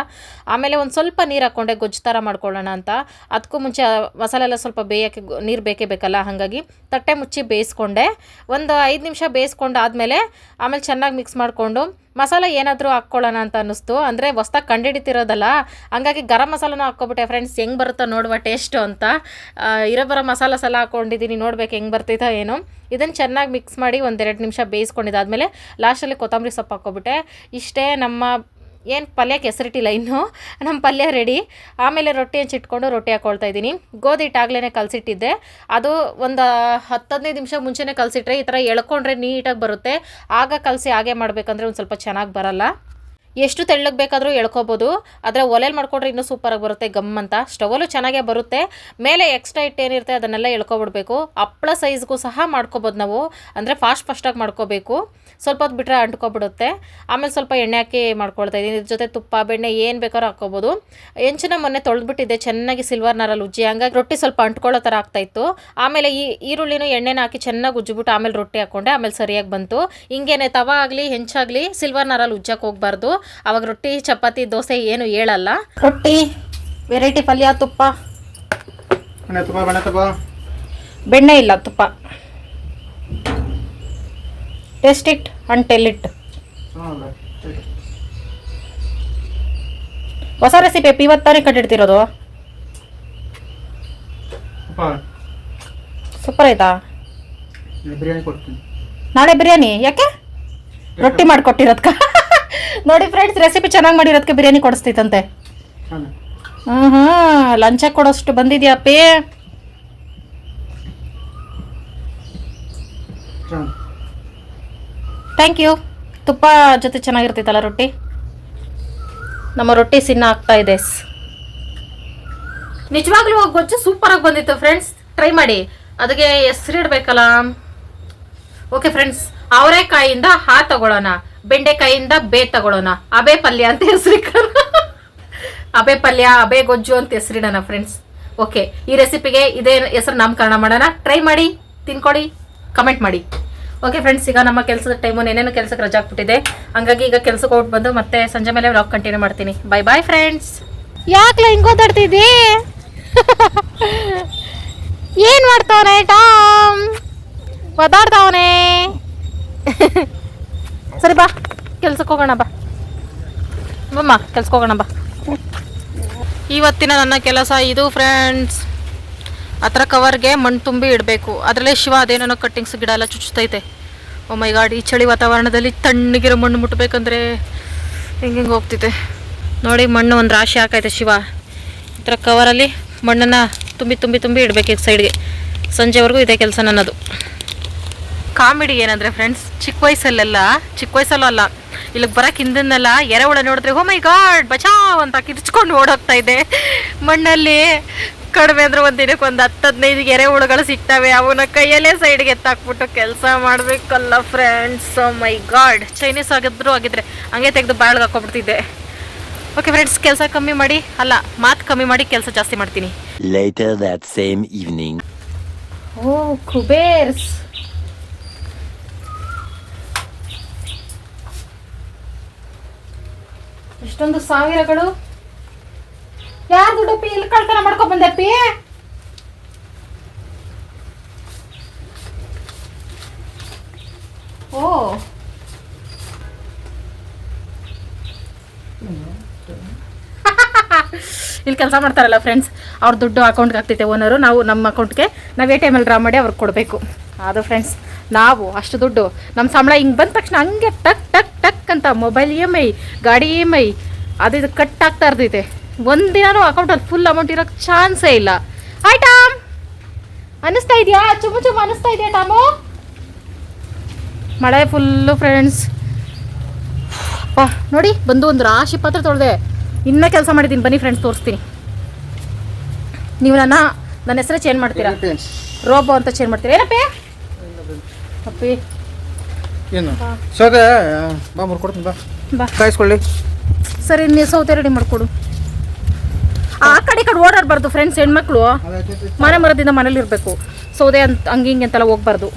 ಆಮೇಲೆ ಒಂದು ಸ್ವಲ್ಪ ನೀರು ಹಾಕ್ಕೊಂಡೆ ಗೊಜ್ಜು ಥರ ಮಾಡ್ಕೊಳ್ಳೋಣ ಅಂತ. ಅದಕ್ಕೂ ಮುಂಚೆ ಮಸಾಲೆ ಎಲ್ಲ ಸ್ವಲ್ಪ ಬೇಯೋಕ್ಕೆ ನೀರು ಬೇಕಲ್ಲ. ಹಾಗಾಗಿ ತಟ್ಟೆ ಮುಚ್ಚಿ ಬೇಯಿಸ್ಕೊಂಡೆ. ಒಂದು 5 ನಿಮಿಷ ಬೇಯಿಸ್ಕೊಂಡಾದ್ಮೇಲೆ ಆಮೇಲೆ ಚೆನ್ನಾಗಿ ಮಿಕ್ಸ್ ಮಾಡಿಕೊಂಡು ಮಸಾಲೆ ಏನಾದರೂ ಹಾಕ್ಕೊಳ್ಳೋಣ ಅಂತ ಅನ್ನಿಸ್ತು. ಅಂದರೆ ಹೊಸ್ದಾಗಿ ಕಂಡಿಡಿತಿರೋದಲ್ಲ, ಹಂಗಾಗಿ ಗರಂ ಮಸಾಲನೂ ಹಾಕ್ಕೊಬಿಟ್ಟೆ ಫ್ರೆಂಡ್ಸ್. ಹೆಂಗೆ ಬರುತ್ತೋ ನೋಡುವ ಟೇಸ್ಟು ಅಂತ. ಇರೋ ಮಸಾಲಾಸ್ ಎಲ್ಲ ಹಾಕ್ಕೊಂಡಿದ್ದೀನಿ, ನೋಡ್ಬೇಕು ಹೆಂಗೆ ಬರ್ತೈತೋ ಏನೋ. ಇದನ್ನು ಚೆನ್ನಾಗಿ ಮಿಕ್ಸ್ ಮಾಡಿ 1-2 ನಿಮಿಷ ಬೇಯಿಸ್ಕೊಂಡಿದ್ದಾದಮೇಲೆ ಲಾಸ್ಟಲ್ಲಿ ಕೊತ್ತಂಬರಿ ಸೊಪ್ಪು ಹಾಕ್ಕೊಬಿಟ್ಟೆ. ಇಷ್ಟೇ ನಮ್ಮ ಏನು ಪಲ್ಯಕ್ಕೆ ಹೆಸರಿಟ್ಟಿಲ್ಲ ಇನ್ನೂ, ನಮ್ಮ ಪಲ್ಯ ರೆಡಿ. ಆಮೇಲೆ ರೊಟ್ಟಿ ಹಂಚಿಟ್ಕೊಂಡು ರೊಟ್ಟಿ ಹಾಕ್ಕೊಳ್ತಾ ಇದ್ದೀನಿ. ಗೋಧಿ ಹಿಟ್ಟಾಗಲೇ ಕಲಸಿಟ್ಟಿದ್ದೆ. ಅದು ಒಂದು 10-15 ನಿಮಿಷ ಮುಂಚೆನೇ ಕಲಸಿಟ್ರೆ ಈ ಥರ ಎಳ್ಕೊಂಡ್ರೆ ನೀಟಾಗಿ ಬರುತ್ತೆ. ಆಗ ಕಲಸಿ ಹಾಗೆ ಮಾಡಬೇಕಂದ್ರೆ ಒಂದು ಸ್ವಲ್ಪ ಚೆನ್ನಾಗಿ ಬರಲ್ಲ. ಎಷ್ಟು ತೆಳ್ಳಗೆ ಬೇಕಾದರೂ ಎಳ್ಕೊಬೋದು. ಆದರೆ ಒಲೆಯಲ್ಲಿ ಮಾಡ್ಕೊಂಡ್ರೆ ಇನ್ನೂ ಸೂಪರಾಗಿ ಬರುತ್ತೆ, ಗಮ್ ಅಂತ. ಸ್ಟವಲ್ಲೂ ಚೆನ್ನಾಗೇ ಬರುತ್ತೆ. ಮೇಲೆ ಎಕ್ಸ್ಟ್ರಾ ಹಿಟ್ಟೇನಿರುತ್ತೆ ಅದನ್ನೆಲ್ಲ ಎಳ್ಕೊಬಿಡ್ಬೇಕು. ಹಪ್ಪಳ ಸೈಜ್ಗೂ ಸಹ ಮಾಡ್ಕೊಬೋದು ನಾವು. ಅಂದರೆ ಫಾಸ್ಟಾಗಿ ಮಾಡ್ಕೋಬೇಕು. ಸ್ವಲ್ಪ ಹೊತ್ತು ಬಿಟ್ಟರೆ ಅಂಟ್ಕೊಬಿಡುತ್ತೆ. ಆಮೇಲೆ ಸ್ವಲ್ಪ ಎಣ್ಣೆ ಹಾಕಿ ಮಾಡ್ಕೊಳ್ತಾ ಇದ್ದೀನಿ. ಇದ್ರ ಜೊತೆ ತುಪ್ಪ, ಬೆಣ್ಣೆ ಏನು ಬೇಕಾದ್ರೂ ಹಾಕ್ಕೋಬೋದು. ಹೆಂಚನ್ನ ಮೊನ್ನೆ ತೊಳೆದ್ಬಿಟ್ಟಿದ್ದೆ ಚೆನ್ನಾಗಿ ಸಿಲ್ವರ್ ನಾರಲ್ಲಿ ಉಜ್ಜಿ, ಹಂಗಾಗಿ ರೊಟ್ಟಿ ಸ್ವಲ್ಪ ಅಂಟ್ಕೊಳ್ಳೋ ಥರ ಆಗ್ತಾಯಿತ್ತು. ಆಮೇಲೆ ಈರುಳ್ಳಿನೂ ಎಣ್ಣೆನ ಹಾಕಿ ಚೆನ್ನಾಗಿ ಉಜ್ಜಿಬಿಟ್ಟು ಆಮೇಲೆ ರೊಟ್ಟಿ ಹಾಕ್ಕೊಂಡೆ. ಆಮೇಲೆ ಸರಿಯಾಗಿ ಬಂತು. ಹಿಂಗೇನೆ ತವಾ ಆಗಲಿ ಹೆಂಚಾಗಲಿ ಸಿಲ್ವರ್ ನಾರಲ್ಲಿ ಉಜ್ಜಕ್ಕೆ ಹೋಗ್ಬಾರ್ದು. ಅವಾಗ ರೊಟ್ಟಿ, ಚಪಾತಿ, ದೋಸೆ ಏನು ಹೇಳಲ್ಲ. ರೊಟ್ಟಿ, ವೆರೈಟಿ ಪಲ್ಯ, ತುಪ್ಪ, ಬೆಣ್ಣೆ ಇಲ್ಲ ತುಪ್ಪ. Taste it and tell it. ಹೊಸ ರೆಸಿಪಿ ಇವತ್ತಾನೆ ಕಟ್ಟಿಡ್ತಿರೋದು. ಸೂಪರ್ ಆಯ್ತಾ? ನಾಳೆ ಬಿರಿಯಾನಿ ಯಾಕೆ? ರೊಟ್ಟಿ ಮಾಡಿಕೊಟ್ಟಿರೋದ್ಕ. ನೋಡಿ ಫ್ರೆಂಡ್ಸ್, ರೆಸಿಪಿ ಚೆನ್ನಾಗಿ ಮಾಡಿರೋದಕ್ಕೆ ಬಿರಿಯಾನಿ ಕೊಡಿಸ್ತೈತಂತೆ. ಲಂಚ ಕೊಡೋಷ್ಟು ಬಂದಿದ್ಯಾಪಿ. Thank you. ತುಪ್ಪ ಜೊತೆ ಚೆನ್ನಾಗಿರ್ತೈತಲ್ಲ ರೊಟ್ಟಿ. ನಮ್ಮ ರೊಟ್ಟಿ ಸಿನ್ನ ಆಗ್ತಾ ಇದೆ. ನಿಜವಾಗ್ಲೂ ಗೊಜ್ಜು ಸೂಪರಾಗಿ ಬಂದಿತ್ತು ಫ್ರೆಂಡ್ಸ್. ಟ್ರೈ ಮಾಡಿ. ಅದಕ್ಕೆ ಹೆಸರಿಡ್ಬೇಕಲ್ಲ. ಓಕೆ ಫ್ರೆಂಡ್ಸ್, ಅವರೆಕಾಯಿಂದ ತಗೊಳ್ಳೋಣ, ಬೆಂಡೆಕಾಯಿಂದ ತಗೊಳ್ಳೋಣ, ಅಬೆ ಪಲ್ಯ ಅಂತ ಹೆಸರಿಕ. ಅಬೆ ಪಲ್ಯ, ಅಬೆ ಗೊಜ್ಜು ಅಂತ ಹೆಸರಿಡೋಣ ಫ್ರೆಂಡ್ಸ್. ಓಕೆ, ಈ ರೆಸಿಪಿಗೆ ಇದೇ ಹೆಸರು ನಾಮಕರಣ ಮಾಡೋಣ. ಟ್ರೈ ಮಾಡಿ, ತಿನ್ಕೊಡಿ, ಕಮೆಂಟ್ ಮಾಡಿ. ಓಕೆ ಫ್ರೆಂಡ್ಸ್, ಈಗ ನಮ್ಮ ಕೆಲಸದ ಟೈಮು ಏನೇನು ಕೆಲಸಕ್ಕೆ ರಜಾ ಆಗ್ಬಿಟ್ಟಿದೆ. ಹಂಗಾಗಿ ಈಗ ಕೆಲಸಕ್ಕೆ ಹೋಗಿ ಬಂದು ಮತ್ತೆ ಸಂಜೆ ಮೇಲೆ ವ್ಲಾಗ್ ಕಂಟಿನ್ಯೂ ಮಾಡ್ತೀನಿ. Bye friends. ಯಾಕೆ ಹಿಂಗೆ ಓದಾಡ್ತಿದ್ದಿ? ಏನು ಮಾಡ್ತಾವನೆ ಟಾಮ್? ಓದಾಡ್ತಾವನೆ. ಸರಿ ಬಾ, ಕೆಲ್ಸಕ್ಕೆ ಹೋಗೋಣ ಬಾ. ಬಮ್ಮ ಕೆಲ್ಸಕ್ಕೆ ಹೋಗೋಣ ಬಾ. ಇವತ್ತಿನ ನನ್ನ ಕೆಲಸ ಇದು ಫ್ರೆಂಡ್ಸ್. ಆ ಥರ ಕವರ್ಗೆ ಮಣ್ಣು ತುಂಬಿ ಇಡಬೇಕು. ಅದರಲ್ಲೇ ಶಿವ ಅದೇನೋ ಕಟ್ಟಿಂಗ್ಸ್ ಗಿಡ ಎಲ್ಲ ಚುಚ್ಚುತ್ತೈತೆ. ಓ ಮೈ ಗಾಡ್, ಈ ಚಳಿ ವಾತಾವರಣದಲ್ಲಿ ತಣ್ಣಗಿರೋ ಮಣ್ಣು ಮುಟ್ಟಬೇಕಂದ್ರೆ ಹೆಂಗೆ ಹೋಗ್ತೈತೆ ನೋಡಿ. ಮಣ್ಣು ಒಂದು ರಾಶಿ ಹಾಕೈತೆ ಶಿವ. ಈ ಥರ ಕವರಲ್ಲಿ ಮಣ್ಣನ್ನು ತುಂಬಿ ತುಂಬಿ ತುಂಬಿ ಇಡಬೇಕು ಈಗ ಸೈಡ್ಗೆ. ಸಂಜೆವರೆಗೂ ಇದೇ ಕೆಲಸ ನನ್ನದು. ಕಾಮಿಡಿ ಏನಂದರೆ ಫ್ರೆಂಡ್ಸ್, ಚಿಕ್ಕ ವಯಸ್ಸಲ್ಲೂ ಅಲ್ಲ, ಇಲ್ಲಿಗೆ ಬರೋಕ್ಕೆ ಹಿಂದನ್ನೆಲ್ಲ ಎರೆಹುಳ ನೋಡಿದ್ರೆ ಓ ಮೈ ಗಾಡ್ ಬಚಾವ್ ಅಂತ ಕಿರ್ಚ್ಕೊಂಡು ಓಡೋಗ್ತಾ ಇದ್ದೆ. ಮಣ್ಣಲ್ಲಿ ಕಡಿಮೆ ಅಂದರೆ ಒಂದು ದಿನಕ್ಕೆ ಒಂದು 10-15 ಎರೆಹುಳುಗಳು ಸಿಗ್ತವೆ. ಅವನ್ನ ಕೈಯಲ್ಲೇ ಸೈಡ್ಗೆ ಎತ್ತಾಕ್ಬಿಟ್ಟು ಕೆಲಸ ಮಾಡಬೇಕಲ್ಲ ಫ್ರೆಂಡ್ಸ್. ಓ ಮೈ ಗಾಡ್, ಚೈನೀಸ್ ಆಗಿದ್ರೆ ಹಂಗೆ ತೆಗೆದು ಬಾಳ್ಗೆ ಹಾಕೊಬಿಡ್ತಿದ್ದೆ. ಓಕೆ ಫ್ರೆಂಡ್ಸ್, ಕೆಲಸ ಕಮ್ಮಿ ಮಾಡಿ ಅಲ್ಲ, ಮಾತು ಕಮ್ಮಿ ಮಾಡಿ ಕೆಲಸ ಜಾಸ್ತಿ ಮಾಡ್ತೀನಿ. Later that same evening. ಓ ಕುಬೇರ್ಸ್, ಎಷ್ಟೊಂದು ಸಾವಿರಗಳು. ಯಾರು ದುಡ್ಡಪ್ಪಿ ಇಲ್ಲಿ ಕಳ್ತನ ಮಾಡ್ಕೊ ಬಂದಪ್ಪಿ? ಓ ಇಲ್ಲಿ ಕೆಲಸ ಮಾಡ್ತಾರಲ್ಲ ಫ್ರೆಂಡ್ಸ್, ಅವ್ರ ದುಡ್ಡು ಅಕೌಂಟ್ಗೆ ಆಗ್ತೈತೆ ಓನರು. ನಾವು ನಮ್ಮ ಅಕೌಂಟ್ಗೆ ನಾವು ATM ಡ್ರಾ ಮಾಡಿ ಅವ್ರಿಗೆ ಕೊಡಬೇಕು. ಅದು ಫ್ರೆಂಡ್ಸ್, ನಾವು ಅಷ್ಟು ದುಡ್ಡು ನಮ್ಮ ಸಂಬಳ ಹಿಂಗೆ ಬಂದ ತಕ್ಷಣ ಹಂಗೆ ಟಕ್ ಟಕ್ ಟಕ್ ಅಂತ ಮೊಬೈಲ್ EMI, ಗಾಡಿ EMI ಅದು ಇದು ಕಟ್ ಆಗ್ತಾ ಇರ್ತೈತೆ. ಒಂದಿನೂ ಅಕೌಂಟಲ್ಲಿ ಫುಲ್ ಅಮೌಂಟ್ ಇರೋಕ್ಕೆ ಚಾನ್ಸೇ ಇಲ್ಲ. ಹಾಯ್ ಟಾಮ್, ಅನ್ನಿಸ್ತಾ ಇದೆಯಾ? ಚುಮ್ಮು ಅನ್ನಿಸ್ತಾ ಇದೆಯಾ ಟಾಮು? ಮಳೆ ಫುಲ್ಲು ಫ್ರೆಂಡ್ಸ್. ನೋಡಿ ಬಂದು ಒಂದು ರಾಶಿ ಪಾತ್ರೆ ತೊಳೆದೆ. ಇನ್ನೂ ಕೆಲಸ ಮಾಡಿದ್ದೀನಿ, ಬನ್ನಿ ಫ್ರೆಂಡ್ಸ್ ತೋರಿಸ್ತೀನಿ. ನೀವು ನನ್ನ ಹೆಸರೇ ಚೇಂಜ್ ಮಾಡ್ತೀರಾ? ರೋಬೋ ಅಂತ ಚೇಂಜ್ ಮಾಡ್ತೀರಾ? ಏನಪ್ಪಿ ಅಪ್ಪಿ ಏನು ಸೌದೆ ಬಾ ಮುರ್ಕೊಡ್ತೀನಿ. ಬಾ ಕಾಯಿಸ್ಕೊಳ್ಳಿ. ಸರಿ, ನೀವು ಸೌತೆ ರೆಡಿ ಮಾಡಿಕೊಡು. ಆ ಕಡೆ ಈ ಕಡೆ ಓಡಾಡಬಾರ್ದು ಫ್ರೆಂಡ್ಸ್. ಹೆಣ್ಮಕ್ಳು ಮನೆ ಮರದಿಂದ ಮನೇಲಿ ಇರಬೇಕು. ಸೌದೆ ಅಂತ ಹಂಗೆ ಹಿಂಗೆ ಅಂತೆಲ್ಲ ಹೋಗ್ಬಾರ್ದು.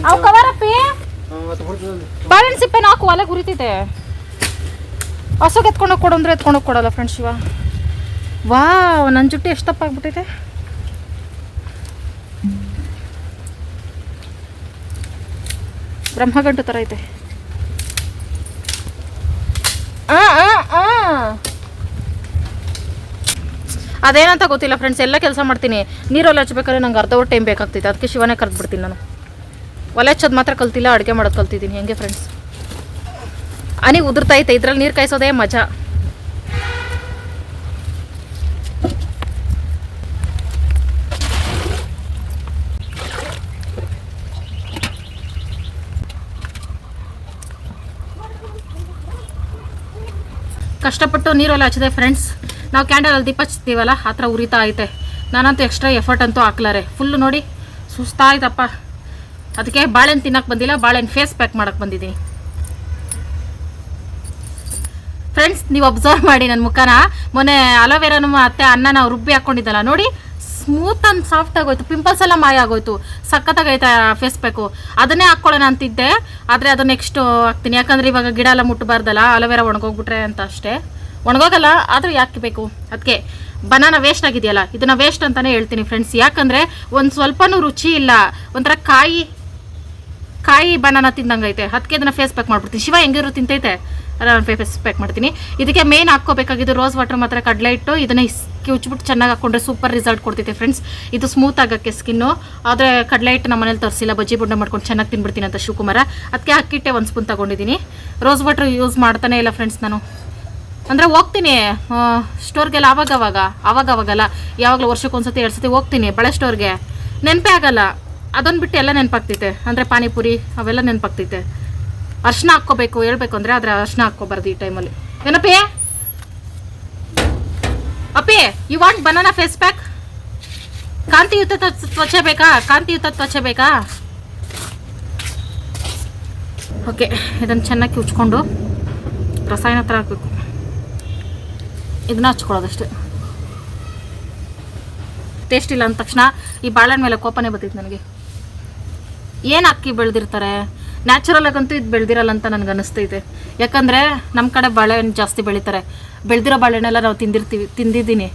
ಅವು ಕವರಪ್ಪಿ ಬಾಳೆಹಣ್ಣು ಸಿಪ್ಪೆನ ಹಾಕು, ಒಲೆ ಗುರಿತೈತೆ. ಹಸುಗೆ ಎತ್ಕೊಂಡೋಗಿ ಕೊಡು ಅಂದ್ರೆ ಎತ್ಕೊಂಡೋಗಿ ಕೊಡಲ್ಲ ಫ್ರೆಂಡ್ಸ್ ಶಿವ. ವಾ, ನನ್ನ ಜುಟ್ಟು ಎಷ್ಟು ತಪ್ಪಾಗ್ಬಿಟ್ಟೈತೆ. ಬ್ರಹ್ಮಗಂಟು ಥರ ಐತೆ. ಅದೇನಂತ ಗೊತ್ತಿಲ್ಲ ಫ್ರೆಂಡ್ಸ್, ಎಲ್ಲ ಕೆಲಸ ಮಾಡ್ತೀನಿ. ನೀರಲ್ಲಿ ಹಚ್ಬೇಕಾದ್ರೆ ನಂಗೆ ಅರ್ಧ ಅವರ್ ಟೈಮ್ ಬೇಕಾಗ್ತೈತೆ. ಅದಕ್ಕೆ ಶಿವನೇ ಕರೆದ್ಬಿಡ್ತೀನಿ ನಾನು. ಒಲೆ ಹಚ್ಚೋದು ಮಾತ್ರ ಕಲ್ತಿಲ್ಲ, ಅಡುಗೆ ಮಾಡೋದು ಕಲ್ತಿದ್ದೀನಿ. ಹೆಂಗೆ ಫ್ರೆಂಡ್ಸ್, ಹನಿ ಉದುರ್ತೈತೆ. ಇದ್ರಲ್ಲಿ ನೀರು ಕಾಯಿಸೋದೇ ಮಜಾ. ಕಷ್ಟಪಟ್ಟು ನೀರೆಲ್ಲ ಹಚ್ಚಿದೆ ಫ್ರೆಂಡ್ಸ್. ನಾವು ಕ್ಯಾಂಡಲಲ್ಲಿ ದೀಪ ಹಚ್ತೀವಲ್ಲ, ಆ ಥರ ಉರಿತಾ ಐತೆ. ನಾನಂತೂ ಎಕ್ಸ್ಟ್ರಾ ಎಫರ್ಟ್ ಅಂತೂ ಹಾಕ್ಲಾರೆ. ಫುಲ್ಲು ನೋಡಿ ಸುಸ್ತಾಯ್ತಪ್ಪ. ಅದಕ್ಕೆ ಬಾಳೆಹಣ್ಣು ತಿನ್ನಕ್ಕೆ ಬಂದಿಲ್ಲ, ಬಾಳೆಹಣ್ಣು ಫೇಸ್ ಪ್ಯಾಕ್ ಮಾಡೋಕ್ಕೆ ಬಂದಿದ್ದೀನಿ ಫ್ರೆಂಡ್ಸ್. ನೀವು ಅಬ್ಸರ್ವ್ ಮಾಡಿ ನನ್ನ ಮುಖನ. ಮೊನ್ನೆ ಅಲೋವೆರಾನು ಮತ್ತು ಅನ್ನನ ರುಬ್ಬಿ ಹಾಕ್ಕೊಂಡಿದ್ದಲ್ಲ ನೋಡಿ, ಸ್ಮೂತ್ ಆ್ಯಂಡ್ ಸಾಫ್ಟ್ ಆಗೋಯ್ತು. ಪಿಂಪಲ್ಸ್ ಎಲ್ಲ ಮಾಯ ಆಗೋಯ್ತು. ಸಖತ್ತಾಗೈತೆ ಫೇಸ್ ಪ್ಯಾಕು. ಅದನ್ನೇ ಹಾಕ್ಕೊಳ್ಳೋಣ ಅಂತಿದ್ದೆ, ಆದರೆ ಅದು ನೆಕ್ಸ್ಟ್ ಹಾಕ್ತೀನಿ. ಯಾಕಂದರೆ ಇವಾಗ ಗಿಡ ಎಲ್ಲ ಮುಟ್ಟಬಾರ್ದಲ್ಲ, ಅಲೋವೆರಾ ಒಣಗೋಗ್ಬಿಟ್ರೆ ಅಂತ ಅಷ್ಟೇ. ಒಣಗೋಗಲ್ಲ, ಆದರೂ ಯಾಕೆ ಬೇಕು? ಅದಕ್ಕೆ ಬನಾನ ವೇಸ್ಟ್ ಆಗಿದೆಯಲ್ಲ, ಇದನ್ನು ವೇಸ್ಟ್ ಅಂತಲೇ ಹೇಳ್ತೀನಿ ಫ್ರೆಂಡ್ಸ್. ಯಾಕಂದರೆ ಒಂದು ಸ್ವಲ್ಪನೂ ರುಚಿ ಇಲ್ಲ, ಒಂಥರ ಕಾಯಿ ಬನಾನ ತಿಂದಂಗೈತೆ. ಅದಕ್ಕೆ ಇದನ್ನು ಫೇಸ್ ಪ್ಯಾಕ್ ಮಾಡ್ಬಿಡ್ತೀನಿ. ಶಿವ ಹೆಂಗಿರೋ ತಿಂತೈತೆ, ನಾನು ಫೇಸ್ ಪ್ಯಾಕ್ ಮಾಡ್ತೀನಿ. ಇದಕ್ಕೆ ಮೇನ್ ಹಾಕ್ಕೋಬೇಕಾಗಿದ್ದು ರೋಸ್ ವಾಟರ್ ಮಾತ್ರ ಕಡಲೆ ಇಟ್ಟು ಇದನ್ನು ಕಿವುಚ್ಬಿಟ್ಟು ಚೆನ್ನಾಗಿ ಹಾಕ್ಕೊಂಡ್ರೆ ಸೂಪರ್ ರಿಸಲ್ಟ್ ಕೊಡ್ತೈತೆ ಫ್ರೆಂಡ್ಸ್. ಇದು ಸ್ಮೂತ್ ಆಗೋಕ್ಕೆ ಸ್ಕಿನ್ನು. ಆದರೆ ಕಡಲೆ ಹಿಟ್ಟು ನಮ್ಮ ಮನೇಲಿ ತರಿಸಿಲ್ಲ, ಬಜ್ಜಿ ಬುಂಡೆ ಮಾಡ್ಕೊಂಡು ಚೆನ್ನಾಗಿ ತಿನ್ಬಿಡ್ತೀನಿ ಅಂತ ಶಿವಕುಮಾರ. ಅದಕ್ಕೆ ಅಕ್ಕಿಟ್ಟೆ 1 ಸ್ಪೂನ್ ತೊಗೊಂಡಿದ್ದೀನಿ. ರೋಸ್ ವಾಟರ್ ಯೂಸ್ ಮಾಡ್ತಾನೆ ಇಲ್ಲ ಫ್ರೆಂಡ್ಸ್ ನಾನು. ಅಂದರೆ ಹೋಗ್ತೀನಿ ಸ್ಟೋರ್ಗೆಲ್ಲ ಆವಾಗಲ್ಲ, ಯಾವಾಗಲೂ ವರ್ಷಕ್ಕೊಂದ್ಸತಿ 2 ಸತಿ ಹೋಗ್ತೀನಿ ಬಳೆ ಸ್ಟೋರ್ಗೆ. ನೆನಪೇ ಆಗಲ್ಲ. ಅದೊಂದು ಬಿಟ್ಟು ಎಲ್ಲ ನೆನಪಾಗ್ತೈತೆ. ಅಂದರೆ ಪಾನಿಪುರಿ ಅವೆಲ್ಲ ನೆನಪಾಗ್ತೈತೆ. ಅರ್ಶಿನ ಹಾಕ್ಕೋಬೇಕು ಹೇಳ್ಬೇಕು ಅಂದರೆ, ಆದರೆ ಅರ್ಶಿನ ಹಾಕ್ಕೋಬಾರ್ದು ಈ ಟೈಮಲ್ಲಿ. ಏನಪ್ಪಿ ಅಪ್ಪಿ, you want banana face pack? ಕಾಂತಿಯುತ ತ್ವಚೆ ಬೇಕಾ? ಓಕೆ, ಇದನ್ನು ಚೆನ್ನಾಗಿ ಉಚ್ಕೊಂಡು ರಸಾಯನ ಥರ ಹಾಕಬೇಕು. ಇದನ್ನ ಹಚ್ಕೊಳ್ಳೋದಷ್ಟೇ. ಟೇಸ್ಟ್ ಇಲ್ಲ ಅಂದ ತಕ್ಷಣ ಈ ಬಾಳೆಹಣ್ಣು ಮೇಲೆ ಕೋಪನೇ ಬರ್ತೈತೆ ನನಗೆ. ಏನು ಅಕ್ಕಿ ಬೆಳೆದಿರ್ತಾರೆ, ನ್ಯಾಚುರಲ್ ಆಗಂತೂ ಇದು ಬೆಳೆದಿರಲ್ಲ ಅಂತ ನನಗೆ ಅನಿಸ್ತೈತೆ. ಯಾಕಂದರೆ ನಮ್ಮ ಕಡೆ ಬಾಳೆಹಣ್ಣು ಜಾಸ್ತಿ ಬೆಳೀತಾರೆ. ಬೆಳೆದಿರೋ ಬಾಳೆಹಣ್ಣೆಲ್ಲ ನಾವು ತಿಂದಿದ್ದೀನಿ.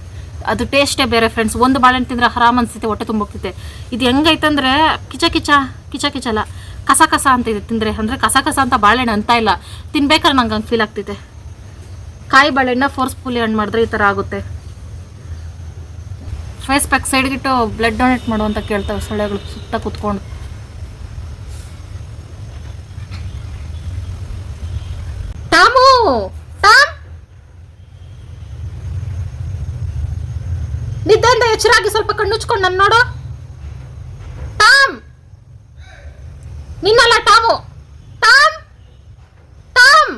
ಅದು ಟೇಸ್ಟೇ ಬೇರೆ ಫ್ರೆಂಡ್ಸ್. ಒಂದು ಬಾಳೆಹಣ್ಣು ತಿಂದರೆ ಆರಾಮ್ ಅನಿಸ್ತೈತೆ, ಹೊಟ್ಟೆ ತುಂಬೋಗ್ತೈತೆ. ಇದು ಹೆಂಗೈತಂದರೆ ಕಿಚ ಕಿಚ ಅಲ್ಲ, ಕಸ ಕಸ ಅಂತಿದೆ ತಿಂದರೆ, ಅಂದರೆ ಕಸ ಕಸ ಅಂತ ಬಾಳೆಹಣ್ಣು ಅಂತ ಇಲ್ಲ, ತಿನ್ಬೇಕಾದ್ರೆ ನಂಗೆ ಹಂಗೆ ಫೀಲ್ ಆಗ್ತಿದೆ. ಕಾಯಿ ಬಾಳೆಹಣ್ಣ ಫೋರ್ಸ್ಫುಲಿ ಹಣ್ಣು ಮಾಡಿದ್ರೆ ಈ ಥರ ಆಗುತ್ತೆ. ಫೇಸ್ ಪ್ಯಾಕ್ ಸೈಡ್ಗಿಟ್ಟು ಬ್ಲಡ್ ಡೊನೇಟ್ ಮಾಡು ಅಂತ ಕೇಳ್ತವೆ ಸೊಳ್ಳೆಗಳು ಸುತ್ತ ಕೂತ್ಕೊಂಡು. ಟಾಮು, ಟಾಮ್, ನಿದ್ದೆಯಿಂದ ಎಚ್ಚರಾಗಿ ಸ್ವಲ್ಪ ಕಣ್ಣುಚ್ಕೊಂಡು ನನ್ನ ನೋಡು. ಟಾಮ್, ನಿನ್ನಲ್ಲ Tom, Tom, Tom.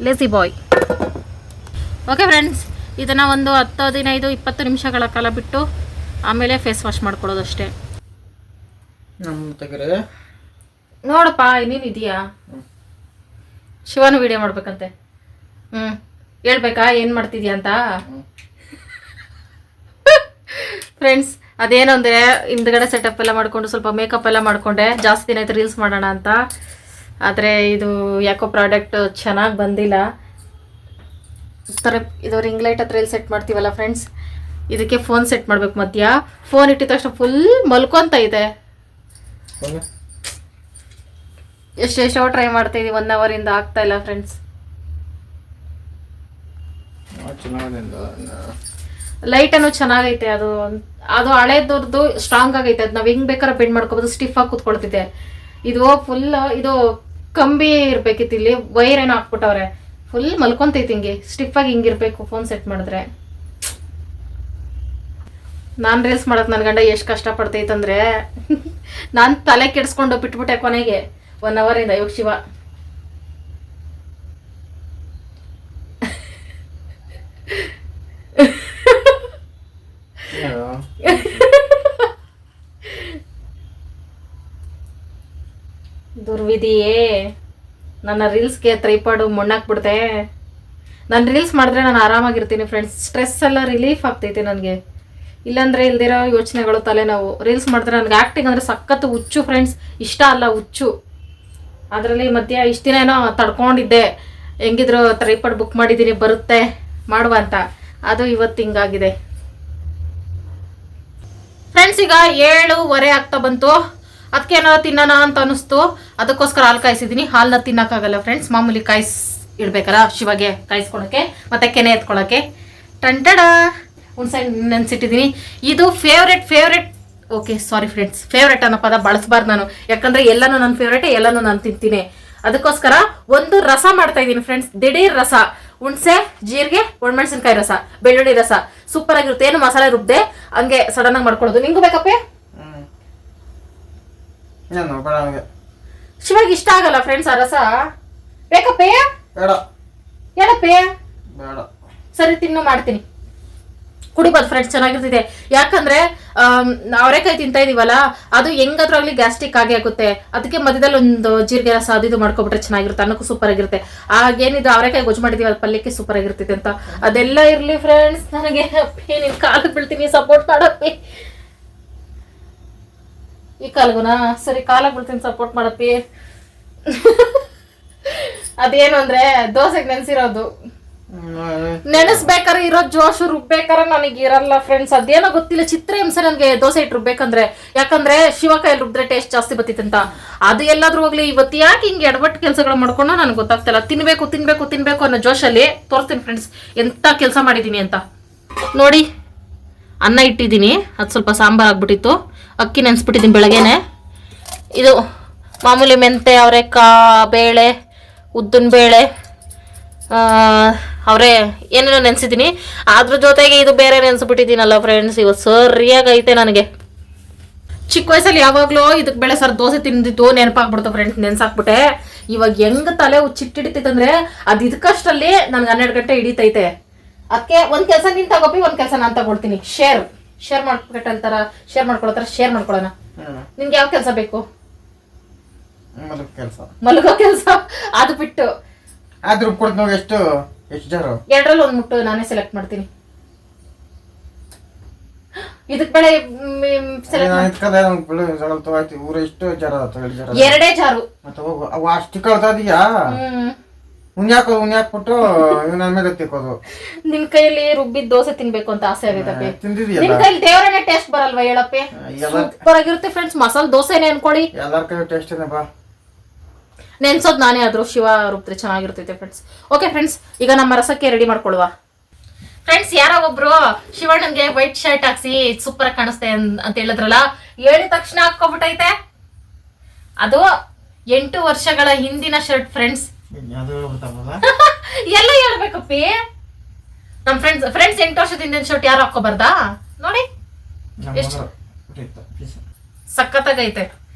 Lazy boy. Okay friends, ಇದನ್ನು ಒಂದು 10, 15, 20 ನಿಮಿಷಗಳ ಕಾಲ ಬಿಟ್ಟು ಆಮೇಲೆ ಫೇಸ್ ವಾಶ್ ಮಾಡ್ಕೊಳ್ಳೋದು ಅಷ್ಟೇ. ನೋಡಪ್ಪ ಇನ್ನೇನು ಇದೆಯಾ, ಶಿವನು ವಿಡಿಯೋ ಮಾಡ್ಬೇಕಂತೆ. ಹೇಳ್ಬೇಕಾ ಏನು ಮಾಡ್ತಿದ್ಯಾ ಅಂತ. ಫ್ರೆಂಡ್ಸ್, ಅದೇನು ಅಂದರೆ ಹಿಂದ್ಗಡೆ ಸೆಟಪ್ ಎಲ್ಲ ಮಾಡಿಕೊಂಡು ಸ್ವಲ್ಪ ಮೇಕಪ್ ಎಲ್ಲ ಮಾಡಿಕೊಂಡೆ. ಜಾಸ್ತಿ ದಿನ ಆಯ್ತು ರೀಲ್ಸ್ ಮಾಡೋಣ ಅಂತ, ಆದರೆ ಇದು ಯಾಕೋ ಪ್ರಾಡಕ್ಟ್ ಚೆನ್ನಾಗಿ ಬಂದಿಲ್ಲ. ಥರ ಇದು ರಿಂಗ್ ಲೈಟ್ ಹತ್ರ ಎಲ್ಲಿ ಸೆಟ್ ಮಾಡ್ತೀವಲ್ಲ ಫ್ರೆಂಡ್ಸ್, ಇದಕ್ಕೆ ಫೋನ್ ಸೆಟ್ ಮಾಡ್ಬೇಕು. ಮಧ್ಯ ಫೋನ್ ಇಟ್ಟಿದ ತಕ್ಷಣ ಫುಲ್ ಮಲ್ಕೊಂತ ಇದೆ. ಎಷ್ಟೆಷ್ಟೋ ಟ್ರೈ ಮಾಡ್ತಾ ಇದೀವಿ, 1 ಅವರಿಂದ ಆಗ್ತಾ ಇಲ್ಲ ಫ್ರೆಂಡ್ಸ್. ಲೈಟನ್ನು ಚೆನ್ನಾಗೈತೆ, ಅದು ಅದು ಹಳೇದವ್ರದ್ದು ಸ್ಟ್ರಾಂಗ್ ಆಗೈತೆ. ಅದು ನಾವು ಹೆಂಗ್ ಬೇಕಾದ್ರೆ ಬೆಂಡ್ ಮಾಡ್ಕೋಬೋದು, ಸ್ಟಿಫ್ ಆಗಿ ಕೂತ್ಕೊಳ್ತಿದೆ. ಇದು ಫುಲ್ ಇದು ಕಂಬಿ ಇರ್ಬೇಕಿತ್ತು, ಇಲ್ಲಿ ವೈರ್ ಏನೋ ಹಾಕ್ಬಿಟ್ಟವ್ರೆ. ಫುಲ್ ಮಲ್ಕೊಂತೈತಿ ಹಿಂಗೆ ಸ್ಟಿಫ್ ಆಗಿ ಹಿಂಗಿರ್ಬೇಕು ಫೋನ್ ಸೆಟ್ ಮಾಡಿದ್ರೆ. ನಾನು ರೀಲ್ಸ್ ಮಾಡೋಕೆ ನನ್ನ ಗಂಡ ಎಷ್ಟು ಕಷ್ಟಪಡ್ತೈತಂದ್ರೆ ನಾನು ತಲೆ ಕೆಡಿಸ್ಕೊಂಡು ಬಿಟ್ಬಿಟ್ಟೆ ಕೊನೆಗೆ 1 ಅವರಿಂದ. ಇವಾಗ ಶಿವ ದುರ್ವಿಧಿಯೇ, ನನ್ನ ರೀಲ್ಸ್ಗೆ ಟ್ರೈಪಾಡು ಮಣ್ಣಾಕ್ಬಿಡ್ತೆ. ನಾನು ರೀಲ್ಸ್ ಮಾಡಿದ್ರೆ ನಾನು ಆರಾಮಾಗಿರ್ತೀನಿ ಫ್ರೆಂಡ್ಸ್. ಸ್ಟ್ರೆಸ್ ಎಲ್ಲ ರಿಲೀಫ್ ಆಗ್ತೈತೆ ನನಗೆ. ಇಲ್ಲಾಂದರೆ ಇಲ್ದಿರೋ ಯೋಚನೆಗಳು, ತಲೆನೋವು. ರೀಲ್ಸ್ ಮಾಡಿದ್ರೆ ನನಗೆ ಆ್ಯಕ್ಟಿಂಗ್ ಅಂದರೆ ಸಖತ್ತು ಹುಚ್ಚು ಫ್ರೆಂಡ್ಸ್, ಇಷ್ಟ ಅಲ್ಲ ಹುಚ್ಚು. ಅದರಲ್ಲಿ ಮಧ್ಯ ಇಷ್ಟು ದಿನ ಏನೋ ತಡ್ಕೊಂಡಿದ್ದೆ, ಹೆಂಗಿದ್ರು ಟ್ರೈಪಾಡ್ ಬುಕ್ ಮಾಡಿದ್ದೀನಿ ಬರುತ್ತೆ ಮಾಡುವ ಅಂತ. ಅದು ಇವತ್ತು ಹಿಂಗಾಗಿದೆ ಫ್ರೆಂಡ್ಸ್. ಈಗ 7:15 ಆಗ್ತಾ ಬಂತು. ಅದಕ್ಕೆ ಏನಾದ್ರು ತಿನ್ನೋಣ ಅಂತ ಅನಿಸ್ತು, ಅದಕ್ಕೋಸ್ಕರ ಹಾಲು ಕಾಯಿಸಿದ್ದೀನಿ. ಹಾಲನ್ನ ತಿನ್ನೋಕ್ಕಾಗಲ್ಲ ಫ್ರೆಂಡ್ಸ್, ಮಾಮೂಲಿ ಇಡ್ಬೇಕಲ್ಲ ಶಿವಗೆ ಕಾಯಿಸ್ಕೊಳಕ್ಕೆ, ಮತ್ತೆ ಕೆನೆ ಎತ್ಕೊಳ್ಳೋಕ್ಕೆ. ಟಂಟಡ ಹುಣ್ಸೆಹಣ್ಣು ನೆನೆಸಿಟ್ಟಿದ್ದೀನಿ. ಇದು favourite. Okay sorry friends, favourite ಅನ್ನೋ ಪದ ಬಳಸಬಾರ್ದು ನಾನು, ಯಾಕಂದರೆ ಎಲ್ಲನೂ ನನ್ನ ಫೇವ್ರೇಟೇ, ಎಲ್ಲನೂ ನಾನು ತಿಂತೀನಿ. ಅದಕ್ಕೋಸ್ಕರ ಒಂದು ರಸ ಮಾಡ್ತಾ ಇದ್ದೀನಿ ಫ್ರೆಂಡ್ಸ್, ದಿಢೀರ್ ರಸ. ಹುಣಸೆ, ಜೀರಿಗೆ, ಒಣಮೆಣಸಿನ್ಕಾಯಿ ರಸ, ಬೆಳ್ಳುಳ್ಳಿ ರಸ. ಸೂಪರ್ ಆಗಿರುತ್ತೆ. ಏನು ಮಸಾಲೆ ರುಬ್ದೆ ಹಂಗೆ ಸಡನ್ ಆಗಿ ಮಾಡ್ಕೊಳ್ಳೋದು. ನಿಂಗೂ ಬೇಕಪ್ಪೆ? ಶಿವಾಗಿ ಇಷ್ಟ ಆಗಲ್ಲ ಫ್ರೆಂಡ್ಸ್ ಆ ರಸ. ಬೇಕಪ್ಪೆ? ಹೇಳಪ್ಪೆ. ಸರಿ ತಿನ್ನು, ಮಾಡ್ತೀನಿ. ಕುಡಿಬೋದು ಫ್ರೆಂಡ್ಸ್, ಚೆನ್ನಾಗಿರ್ತಿದೆ. ಯಾಕಂದ್ರೆ ಅವರೆಕಾಯಿ ತಿಂತಾ ಇದೀವಲ್ಲ, ಅದು ಹೆಂಗಾದ್ರೂ ಆಗ್ಲಿ ಗ್ಯಾಸ್ಟ್ರಿಕ್ ಆಗೇ ಆಗುತ್ತೆ. ಅದಕ್ಕೆ ಮಧ್ಯದಲ್ಲಿ ಒಂದು ಜೀರಿಗೆ ರಸ ಅದು ಇದು ಮಾಡ್ಕೊಬಿಟ್ರೆ ಚೆನ್ನಾಗಿರುತ್ತೆ, ಅನ್ನಕ್ಕೂ ಸೂಪರ್ ಆಗಿರುತ್ತೆ. ಆಗೇನಿದು ಅವರೆಕಾಯಿ ಗೊಜ್ಜು ಮಾಡಿದೀವಿ, ಅದು ಪಲ್ಯಕ್ಕೆ ಸೂಪರ್ ಆಗಿರ್ತೈತೆ ಅಂತ. ಅದೆಲ್ಲ ಇರ್ಲಿ ಫ್ರೆಂಡ್ಸ್, ನನಗೆ ಅಪ್ಪಿ ನಿನ್ ಕಾಲಿಗೆ ಬೀಳ್ತೀನಿ, ಸಪೋರ್ಟ್ ಮಾಡಪ್ಪಿ. ಈ ಕಾಲ್ಗುನಾ? ಸರಿ, ಕಾಲಾಗ ಬಿಡ್ತೀನಿ, ಸಪೋರ್ಟ್ ಮಾಡಪ್ಪಿ. ಅದೇನು ಅಂದ್ರೆ ದೋಸೆಗೆ ನೆನ್ಸಿರೋದು, ನೆನೆಸ್ಬೇಕಾರೆ ಇರೋ ಜೋಶು, ರುಬ್ಬೇಕಾರೆ ನನಗೆ ಇರಲ್ಲ ಫ್ರೆಂಡ್ಸ್. ಅದೇನೋ ಗೊತ್ತಿಲ್ಲ, ಚಿತ್ರ ಹಿಂಸೆ ನನಗೆ ದೋಸೆ ಇಟ್ಟು ರುಬ್ಬೇಕಂದ್ರೆ. ಯಾಕಂದ್ರೆ ಶಿವಕಾಯಲ್ಲಿ ರುಬ್ಬಿದ್ರೆ ಟೇಸ್ಟ್ ಜಾಸ್ತಿ ಬತ್ತಿತ್ತಂತ. ಅದು ಎಲ್ಲಾದ್ರೂ ಹೋಗ್ಲಿ, ಇವತ್ತು ಯಾಕೆ ಹಿಂಗೆ ಎಡಬಟ್ಟು ಕೆಲಸಗಳು ಮಾಡ್ಕೊಂಡು ನನಗೆ ಗೊತ್ತಾಗ್ತಿಲ್ಲ. ತಿನ್ಬೇಕು ಅನ್ನೋ ಜೋಶಲ್ಲಿ ತೋರಿಸ್ತೀನಿ ಫ್ರೆಂಡ್ಸ್ ಎಂತ ಕೆಲಸ ಮಾಡಿದೀನಿ ಅಂತ. ನೋಡಿ, ಅನ್ನ ಇಟ್ಟಿದ್ದೀನಿ, ಅದು ಸ್ವಲ್ಪ ಸಾಂಬಾರು ಆಗ್ಬಿಟ್ಟಿತ್ತು. ಅಕ್ಕಿ ನೆನೆಸ್ಬಿಟ್ಟಿದ್ದೀನಿ ಬೆಳಗ್ಗೆನೆ. ಇದು ಮಾಮೂಲಿ ಮೆಂತೆ, ಅವರೆಕಾಯಿ ಬೇಳೆ, ಉದ್ದಿನ ಬೇಳೆ, ಅವರೇ ಏನೇನೋ ನೆನೆಸಿದ್ದೀನಿ. ಅದ್ರ ಜೊತೆಗೆ ಇದು ಬೇರೆ ನೆನೆಸ್ಬಿಟ್ಟಿದ್ದೀನಲ್ಲ ಫ್ರೆಂಡ್ಸ್. ಇವತ್ತು ಸರಿಯಾಗೈತೆ ನನಗೆ. ಚಿಕ್ಕ ವಯಸ್ಸಲ್ಲಿ ಯಾವಾಗಲೂ ಇದಕ್ಕೆ ಬೇಳೆ ಸಾರು ದೋಸೆ ತಿಂದಿದ್ದು ನೆನಪಾಗ್ಬಿಡ್ತು ಫ್ರೆಂಡ್ಸ್, ನೆನ್ಸಾಕ್ಬಿಟ್ಟೆ. ಇವಾಗ ಹೆಂಗ್ ತಲೆ ಚಿಟ್ಟಿಡಿತೈತಂದ್ರೆ ಅದು ಇದಕ್ಕಷ್ಟಲ್ಲಿ ನನ್ಗೆ 12 ಗಂಟೆ ಹಿಡಿತೈತೆ. ಅದಕ್ಕೆ ಒಂದು ಕೆಲಸ ನೀನು ತಗೋಬಿ, ಒಂದು ಕೆಲಸ ನಾನು ತಗೊಳ್ತೀನಿ. ಶೇರ್ ಮಾಡ್ಕೊಳ್ತಾರ, ಶೇರ್ ಮಾಡ್ಕೊಳ್ಳೋಣ. ನಿನ್ಗೆ ಯಾವ ಕೆಲಸ ಬೇಕು? ಮಲಗೋ ಕೆಲಸ. ಅದು ಬಿಟ್ಟು ಎಷ್ಟು ಜಾರು? 2ರಲ್ಲಿ 1 ಮುಟ್ಟು ನಾನೇ ಸೆಲೆಕ್ಟ್ ಮಾಡ್ತೀನಿ. ಇದಕ್ ಬೇಳೆ ಸೆಲೆಕ್ಟ್ 2 ಜಾರು. ಉಣ್ಯಾಕ್ಬಿಟ್ಟು ನನ್ನ ಮೇಲೆ ತಿಕ್ಕೋದು. ನಿನ್ ಕೈಯಲ್ಲಿ ರುಬ್ಬಿದ ದೋಸೆ ತಿನ್ಬೇಕು ಅಂತ ಆಸೆ ಆಗೈತಪ್ಪಿ. ತಿಂದಿದ್ಯಲ್ಲ ನಿನ್ ಕೈಲಿ ದೇವರನ್ನೇ ಟೇಸ್ಟ್ ಬರಲ್ವಾ ಹೇಳಪ್ಪಿ? ಸೂಪರ್ ಆಗಿರುತ್ತೆ ಫ್ರೆಂಡ್ಸ್. ಮಸಾಲ ದೋಸೆನೇ ಅನ್ಕೊಳ್ಳಿ. ಎಲ್ಲಾರ ಕೈ ಟೇಸ್ಟ್ ಏನಪ್ಪ. ನೆನ್ಸೋದ್ ನಾನೇ ಆದ್ರೂ ಶಿವ ರುಬ್ಬಿದ್ರೆ ಚೆನ್ನಾಗಿರ್ತೈತೆ ಫ್ರೆಂಡ್ಸ್. ಓಕೆ ಫ್ರೆಂಡ್ಸ್, ಈಗ ನಮ್ಮ ರಸಕ್ಕೆ ರೆಡಿ ಮಾಡ್ಕೊಳ್ವಾ. ಫ್ರೆಂಡ್ಸ್, ಯಾರೋ ಒಬ್ರು ಶಿವಣ್ಣನ್ಗೆ ವೈಟ್ ಶರ್ಟ್ ಹಾಕ್ಸಿ ಸೂಪರ್ ಆಗಿ ಕಾಣಿಸ್ತೆ ಅಂತ ಹೇಳಿದ್ರಲ್ಲ, ಹೇಳಿದ ತಕ್ಷಣ ಹಾಕೋಬಿಟ್ಟೈತೆ. ಅದು 8 ವರ್ಷಗಳ ಹಿಂದಿನ ಶರ್ಟ್ ಫ್ರೆಂಡ್ಸ್. ಎಲ್ಲ ಹೇಳ್ಬೇಕಪ್ಪಿ. ನಮ್ ಫ್ರೆಂಡ್ಸ್ 8 ವರ್ಷದ ಹಿಂದಿನ ಶರ್ಟ್ ಯಾರು ಹಾಕೋಬಾರ್ದಾ? ನೋಡಿ ಎಷ್ಟು ಸಖತ್ತಾಗೈತೆ,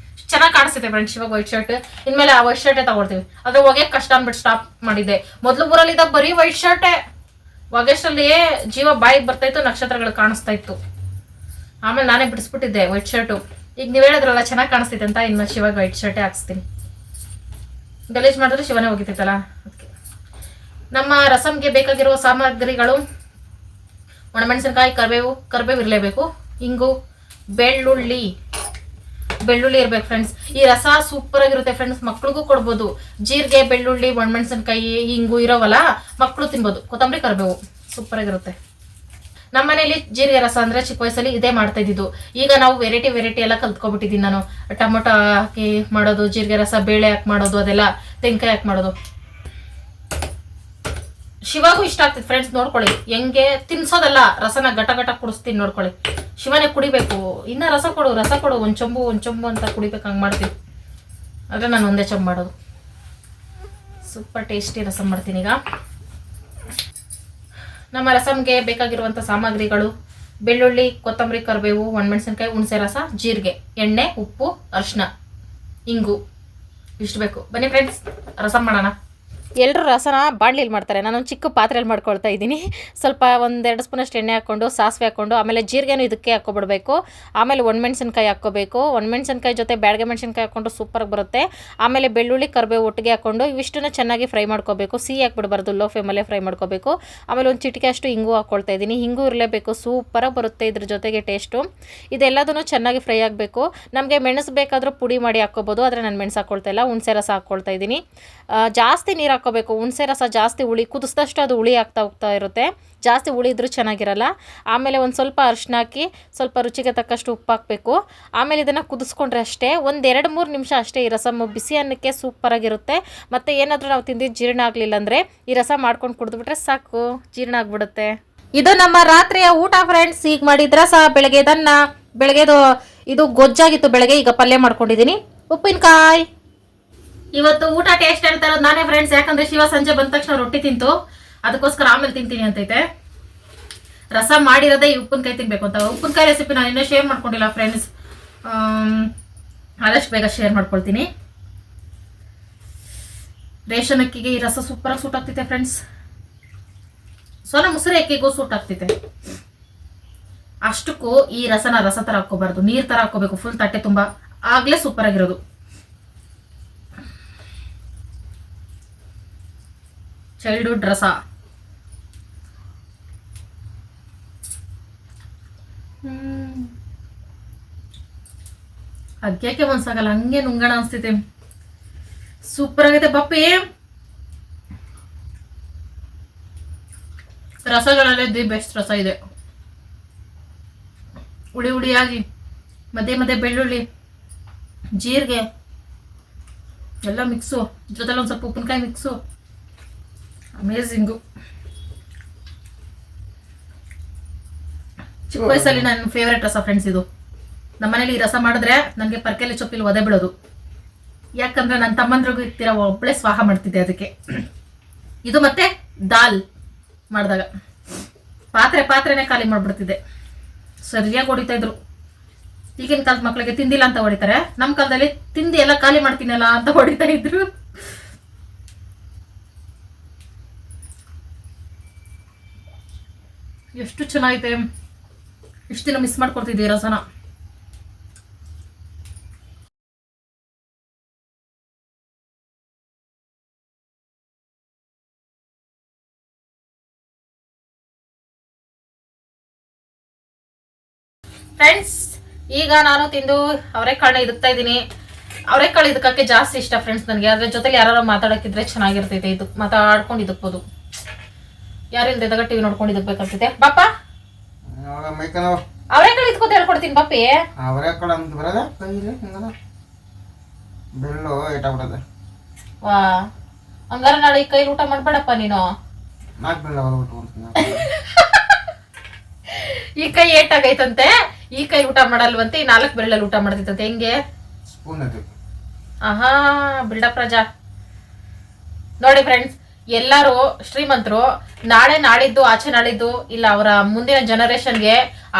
ಚೆನ್ನಾಗಿ ಕಾಣಿಸ್ತೈತೆ ಫ್ರೆಂಡ್ಸ್ ಇವಾಗ ವೈಟ್ ಶರ್ಟ್. ಇನ್ಮೇಲೆ ಆ ವೈಟ್ ಶರ್ಟೇ ತಗೊಳ್ತೀವಿ. ಅದ್ರ ಹೊಗೆ ಕಷ್ಟ ಅಂದ್ಬಿಟ್ಟು ಸ್ಟಾಪ್ ಮಾಡಿದ್ದೆ. ಮೊದ್ಲು ಊರಲ್ಲಿದ್ದಾಗ ಬರೀ ವೈಟ್ ಶರ್ಟೇ, ಹೊಗೆಷ್ಟರಲ್ಲಿ ಜೀವ ಬಾಯಿಗೆ ಬರ್ತಾ ಇತ್ತು, ನಕ್ಷತ್ರಗಳು ಕಾಣಿಸ್ತಾ ಇತ್ತು. ಆಮೇಲೆ ನಾನೇ ಬಿಡಿಸ್ಬಿಟ್ಟಿದ್ದೆ ವೈಟ್ ಶರ್ಟು. ಈಗ ನೀವು ಹೇಳಿದ್ರಲ್ಲ ಚೆನ್ನಾಗಿ ಕಾಣಿಸ್ತೈತೆ ಅಂತ, ಇನ್ನು ಶಿವಾಗ ವೈಟ್ ಶರ್ಟೇ ಹಾಕ್ಸ್ತೀನಿ. ಗಲೀಜ್ ಮಾಡಿದ್ರೆ ಶಿವನೇ ಹೋಗಿತೈತಲ್ಲ ಅದಕ್ಕೆ. ನಮ್ಮ ರಸಮ್ಗೆ ಬೇಕಾಗಿರುವ ಸಾಮಗ್ರಿಗಳು: ಒಣಮೆಣಸಿನ್ಕಾಯಿ, ಕರಿಬೇವು ಇರಲೇಬೇಕು, ಇಂಗು, ಬೆಳ್ಳುಳ್ಳಿ ಇರ್ಬೇಕು ಫ್ರೆಂಡ್ಸ್. ಈ ರಸ ಸೂಪರ್ ಆಗಿರುತ್ತೆ ಫ್ರೆಂಡ್ಸ್, ಮಕ್ಳಿಗೂ ಕೊಡ್ಬೋದು. ಜೀರಿಗೆ, ಬೆಳ್ಳುಳ್ಳಿ, ಒಣಮೆಣಸಿನ್ಕಾಯಿ, ಇಂಗು ಇರೋವಲ್ಲ, ಮಕ್ಕಳು ತಿನ್ಬೋದು. ಕೊತ್ತಂಬರಿ, ಕರಿಬೇವು ಸೂಪರ್ ಆಗಿರುತ್ತೆ. ನಮ್ಮ ಮನೇಲಿ ಜೀರಿಗೆ ರಸ ಅಂದ್ರೆ ಚಿಕ್ಕ ವಯಸ್ಸಲ್ಲಿ ಇದೇ ಮಾಡ್ತಾ ಇದ್ದಿದ್ದು. ಈಗ ನಾವು ವೆರೈಟಿ ಎಲ್ಲ ಕಲ್ತ್ಕೊಬಿಟ್ಟಿದ್ದೀನಿ ನಾನು. ಟೊಮೊಟೊ ಹಾಕಿ ಮಾಡೋದು, ಜೀರಿಗೆ ರಸ, ಬೇಳೆ ಹಾಕಿ ಮಾಡೋದು, ಅದೆಲ್ಲ ತೆಂಗಿನಕಾಯಿ ಹಾಕಿ ಮಾಡೋದು. ಶಿವಾಗೂ ಇಷ್ಟ ಆಗ್ತದೆ ಫ್ರೆಂಡ್ಸ್. ನೋಡ್ಕೊಳ್ಳಿ ಹೆಂಗೆ ತಿನ್ಸೋದಲ್ಲ, ರಸನ ಘಟ ಕುಡಿಸ್ತೀನಿ ನೋಡ್ಕೊಳ್ಳಿ. ಶಿವನೇ ಕುಡಿಬೇಕು, ಇನ್ನ ರಸ ಕೊಡು, ಒಂದ್ ಚೊಂಬು ಅಂತ ಕುಡಿಬೇಕು, ಹಂಗೆ ಮಾಡ್ತೀವಿ. ಆದ್ರೆ ನಾನು ಒಂದೇ ಚೊಂಬು ಮಾಡೋದು. ಸೂಪರ್ ಟೇಸ್ಟಿ ರಸಂ ಮಾಡ್ತೀನಿ ಈಗ. ನಮ್ಮ ರಸಂಗೆ ಬೇಕಾಗಿರುವಂಥ ಸಾಮಗ್ರಿಗಳು: ಬೆಳ್ಳುಳ್ಳಿ, ಕೊತ್ತಂಬರಿ, ಕರಿಬೇವು, ಒಣಮೆಣಸಿನ್ಕಾಯಿ, ಹುಣಸೆ ರಸ, ಜೀರಿಗೆ, ಎಣ್ಣೆ, ಉಪ್ಪು, ಅರಿಶಿನ, ಇಂಗು ಇಷ್ಟು ಬೇಕು. ಬನ್ನಿ ಫ್ರೆಂಡ್ಸ್, ರಸಂ ಮಾಡೋಣ. ಎಲ್ಲರೂ ರಸನ ಬಾಣಲಿಲಿ ಮಾಡ್ತಾರೆ, ನಾನೊಂದು ಚಿಕ್ಕ ಪಾತ್ರೆಯಲ್ಲಿ ಮಾಡ್ಕೊಳ್ತಾ ಇದ್ದೀನಿ. ಸ್ವಲ್ಪ 1-2 ಸ್ಪೂನಷ್ಟು ಎಣ್ಣೆ ಹಾಕ್ಕೊಂಡು, ಸಾಸಿವೆ ಹಾಕ್ಕೊಂಡು, ಆಮೇಲೆ ಜೀರಿಗೆನೂ ಇದಕ್ಕೆ ಹಾಕ್ಕೊಬಿಡ್ಬೇಕು. ಆಮೇಲೆ ಒಣಮೆಣಸಿನ್ಕಾಯಿ ಹಾಕ್ಕೋಬೇಕು. ಒಣಮೆಣಸಿನ್ಕಾಯಿ ಜೊತೆ ಬ್ಯಾಡಗೆ ಮೆಣಸಿನ್ಕಾಯಿ ಹಾಕ್ಕೊಂಡು ಸೂಪರಾಗಿ ಬರುತ್ತೆ. ಆಮೇಲೆ ಬೆಳ್ಳುಳ್ಳಿ, ಕರಿಬೇವು ಒಟ್ಟಿಗೆ ಹಾಕ್ಕೊಂಡು ಇವಿಷ್ಟನ್ನು ಚೆನ್ನಾಗಿ ಫ್ರೈ ಮಾಡ್ಕೋಬೇಕು. ಸಿಹಿ ಹಾಕ್ಬಿಡ್ಬಾರ್ದು, ಲೋ ಫ್ಲೇಮಲ್ಲೇ ಫ್ರೈ ಮಾಡ್ಕೋಬೇಕು. ಆಮೇಲೆ ಒಂದು ಚಿಟಿಕೆ ಅಷ್ಟು ಇಂಗು ಹಾಕ್ಕೊಳ್ತಾ ಇದ್ದೀನಿ. ಇಂಗು ಇರಲೇಬೇಕು, ಸೂಪರಾಗಿ ಬರುತ್ತೆ ಇದ್ರ ಜೊತೆಗೆ ಟೇಸ್ಟು. ಇದೆಲ್ಲದನ್ನು ಚೆನ್ನಾಗಿ ಫ್ರೈ ಆಗಬೇಕು. ನಮಗೆ ಮೆಣಸು ಬೇಕಾದರೂ ಪುಡಿ ಮಾಡಿ ಹಾಕ್ಕೋಬೋದು, ಆದರೆ ನಾನು ಮೆಣಸು ಹಾಕ್ಕೊಳ್ತಾ ಇಲ್ಲ. ಹುಣಸೆ ರಸ ಹಾಕ್ಕೊಳ್ತಾ ಇದ್ದೀನಿ. ಜಾಸ್ತಿ ನೀರು ಹಾಕ್ಕೋಬೇಕು. ಹುಣಸೆ ರಸ ಜಾಸ್ತಿ ಹುಳಿ ಕುದಿಸಿದಷ್ಟು ಅದು ಹುಳಿ ಆಗ್ತಾ ಹೋಗ್ತಾ ಇರುತ್ತೆ. ಜಾಸ್ತಿ ಹುಳಿ ಇದ್ರೂ ಚೆನ್ನಾಗಿರಲ್ಲ. ಆಮೇಲೆ ಒಂದು ಸ್ವಲ್ಪ ಅರಿಶಿನ ಹಾಕಿ, ಸ್ವಲ್ಪ ರುಚಿಗೆ ತಕ್ಕಷ್ಟು ಉಪ್ಪು ಹಾಕಬೇಕು. ಆಮೇಲೆ ಇದನ್ನು ಕುದಿಸ್ಕೊಂಡ್ರೆ ಅಷ್ಟೇ, 1-2-3 ನಿಮಿಷ ಅಷ್ಟೇ. ಈ ರಸಮ್ ಬಿಸಿ ಅನ್ನಕ್ಕೆ ಸೂಪರಾಗಿರುತ್ತೆ. ಮತ್ತು ಏನಾದರೂ ನಾವು ತಿಂದಿದ್ದು ಜೀರ್ಣ ಆಗಲಿಲ್ಲ ಅಂದರೆ ಈ ರಸ ಮಾಡ್ಕೊಂಡು ಕುಡಿದ್ಬಿಟ್ರೆ ಸಾಕು, ಜೀರ್ಣ ಆಗಿಬಿಡುತ್ತೆ. ಇದು ನಮ್ಮ ರಾತ್ರಿಯ ಊಟ ಫ್ರೆಂಡ್ಸ್. ಈಗ ಮಾಡಿದ ರಸ, ಬೆಳಗ್ಗೆದು ಇದು ಗೊಜ್ಜಾಗಿತ್ತು ಬೆಳಗ್ಗೆ, ಈಗ ಪಲ್ಯ ಮಾಡ್ಕೊಂಡಿದ್ದೀನಿ. ಉಪ್ಪಿನಕಾಯಿ. ಇವತ್ತು ಊಟ ಟೇಸ್ಟ್ ಹೇಳ್ತಾ ಇರೋದು ನಾನೇ ಫ್ರೆಂಡ್ಸ್. ಯಾಕಂದ್ರೆ ಶಿವ ಸಂಜೆ ಬಂದ ತಕ್ಷಣ ರೊಟ್ಟಿ ತಿಂತು, ಅದಕ್ಕೋಸ್ಕರ ಆಮೇಲೆ ತಿಂತೀನಿ ಅಂತೈತೆ. ರಸ ಮಾಡಿರೋದೇ ಈ ಉಪ್ಪಿನಕಾಯಿ ತಿನ್ಬೇಕು ಅಂತ. ಉಪ್ಪಿನಕಾಯಿ ರೆಸಿಪಿ ನಾನು ಇನ್ನೂ ಶೇರ್ ಮಾಡ್ಕೊಂಡಿಲ್ಲ ಫ್ರೆಂಡ್ಸ್, ಆದಷ್ಟು ಬೇಗ ಶೇರ್ ಮಾಡ್ಕೊಳ್ತೀನಿ. ರೇಷನ್ ಅಕ್ಕಿಗೆ ಈ ರಸ ಸೂಪರಾಗಿ ಸೂಟ್ ಆಗ್ತೈತೆ ಫ್ರೆಂಡ್ಸ್. ಮೊಸರು ಅಕ್ಕಿಗೂ ಸೂಟ್ ಆಗ್ತೈತೆ. ಅಷ್ಟಕ್ಕೂ ಈ ರಸ ಥರ ಹಾಕೋಬಾರ್ದು, ನೀರ್ ತರ ಹಾಕೋಬೇಕು, ಫುಲ್ ತಟ್ಟೆ ತುಂಬ, ಆಗ್ಲೇ ಸೂಪರ್ ಆಗಿರೋದು. ಚೈಲ್ಡ್ಹುಡ್ ರಸ. ಅಗ್ಯಕ್ಕೆ ಮನ್ಸಾಗಲ್ಲ, ಹಂಗೆ ನುಂಗಣ ಅನ್ಸ್ತೈತೆ. ಸೂಪರ್ ಆಗೈತೆ ಬಪ್ಪಿ. ರಸಗಳಲ್ಲೇ ದಿ ಬೆಸ್ಟ್ ರಸ ಇದೆ. ಹುಳಿಯಾಗಿ ಮಧ್ಯೆ ಬೆಳ್ಳುಳ್ಳಿ, ಜೀರಿಗೆ ಎಲ್ಲ ಮಿಕ್ಸು, ಜೊತೆಲಿ ಒಂದು ಸ್ವಲ್ಪ ಉಪ್ಪಿನಕಾಯಿ ಮಿಕ್ಸು. ಅಮೇಝಿಂಗು. ಚಿಕ್ಕ ವಯಸ್ಸಲ್ಲಿ ನನ್ನ ಫೇವ್ರೆಟ್ ರಸ ಫ್ರೆಂಡ್ಸ್ ಇದು. ನಮ್ಮನೇಲಿ ಈ ರಸ ಮಾಡಿದ್ರೆ ನನಗೆ ಪರ್ಕೆಲೆ ಚೊಪ್ಪಿಲಿ ಒದೆ ಬಿಡೋದು. ಯಾಕಂದ್ರೆ ನನ್ನ ತಮ್ಮಂದ್ರಿಗೂ ಇರ್ತೀರ, ಒಬ್ಬಳೆ ಸ್ವಾಹ ಮಾಡ್ತಿದ್ದೆ ಅದಕ್ಕೆ. ಇದು ಮತ್ತೆ ದಾಲ್ ಮಾಡಿದಾಗ ಪಾತ್ರೆನೇ ಖಾಲಿ ಮಾಡ್ಬಿಡ್ತಿದ್ದೆ. ಸರಿಯಾಗಿ ಹೊಡಿತಾ ಇದ್ರು. ಈಗಿನ ಕಾಲದ ಮಕ್ಳಿಗೆ ತಿಂದಿಲ್ಲ ಅಂತ ಹೊಡಿತಾರೆ, ನಮ್ಮ ಕಾಲದಲ್ಲಿ ತಿಂದು ಎಲ್ಲ ಖಾಲಿ ಮಾಡ್ತೀನಲ್ಲ ಅಂತ ಹೊಡಿತಾ ಇದ್ರು. ಎಷ್ಟು ಚೆನ್ನಾಗೈತೆ. ಇಷ್ಟು ದಿನ ಮಿಸ್ ಮಾಡ್ಕೊಡ್ತಿದ್ದೆ ರಸನ. ಫ್ರೆಂಡ್ಸ್, ಈಗ ನಾನು ತಿಂದು ಅವರೆಕಾಳನ್ನ ಇಡುತ್ತಾ ಇದ್ದೀನಿ. ಅವರೆಕಾಳು ಇದಕ್ಕೆ ಜಾಸ್ತಿ ಇಷ್ಟ ಫ್ರೆಂಡ್ಸ್ ನನಗೆ. ಅದ್ರ ಜೊತೆಲಿ ಯಾರು ಮಾತಾಡಕ್ಕಿದ್ರೆ ಚೆನ್ನಾಗಿರ್ತೈತೆ. ಇದಕ್ಕೆ ಮಾತಾಡ್ಕೊಂಡು ಇದಕ್ಬೋದು. ಯಾರಿಲ್ದಿದ್ದಾಗ ಟಿವಿ ನೋಡ್ಕೊಂಡು ಇದಕ್ಬೇಕಾಗ್ತೈತೆ. ಬಾಪ ಅವರೆಕಾಳು ಇದ್ಕೋತ ಹೇಳ್ಕೊಡ್ತೀನಿ ಬಾಪಿ. ಅವರೆಕಾಳು ಅಂತ ಬರೋದ ಕೈಲಿ ಹಿಂಗದ ಬೆಳ್ಳು ಏಟಾಗ್ಬಿಡೋದು. ವಾ ಹಂಗಾರ ನಾಳೆ ಈ ಕೈಲಿ ಊಟ ಮಾಡ್ಬೇಡಪ್ಪ ನೀನು. 4 ಬೆಳ್ಳು ಹೊರಬಿಟ್ಟು ಈ ಕೈ ಏಟಾಗೈತಂತೆ, ಈ ಕೈ ಊಟ ಮಾಡಲ್ವಂತೆ, ಈ 4 ಬೆರಳಲ್ಲಿ ಊಟ ಮಾಡ್ತೈತಂತೆ. ಹೆಂಗೆ ಸ್ಪೂನ್ ಅದು. ಆಹಾ ಬಿಲ್ಡಪ್ ರಜಾ. ನೋಡಿ ಫ್ರೆಂಡ್ಸ್, ಎಲ್ಲರೂ ಶ್ರೀಮಂತರು ನಾಳೆ ನಾಳಿದ್ದು ಆಚೆ ನಾಳಿದ್ದು ಇಲ್ಲ ಅವರ ಮುಂದಿನ ಜನರೇಷನ್ಗೆ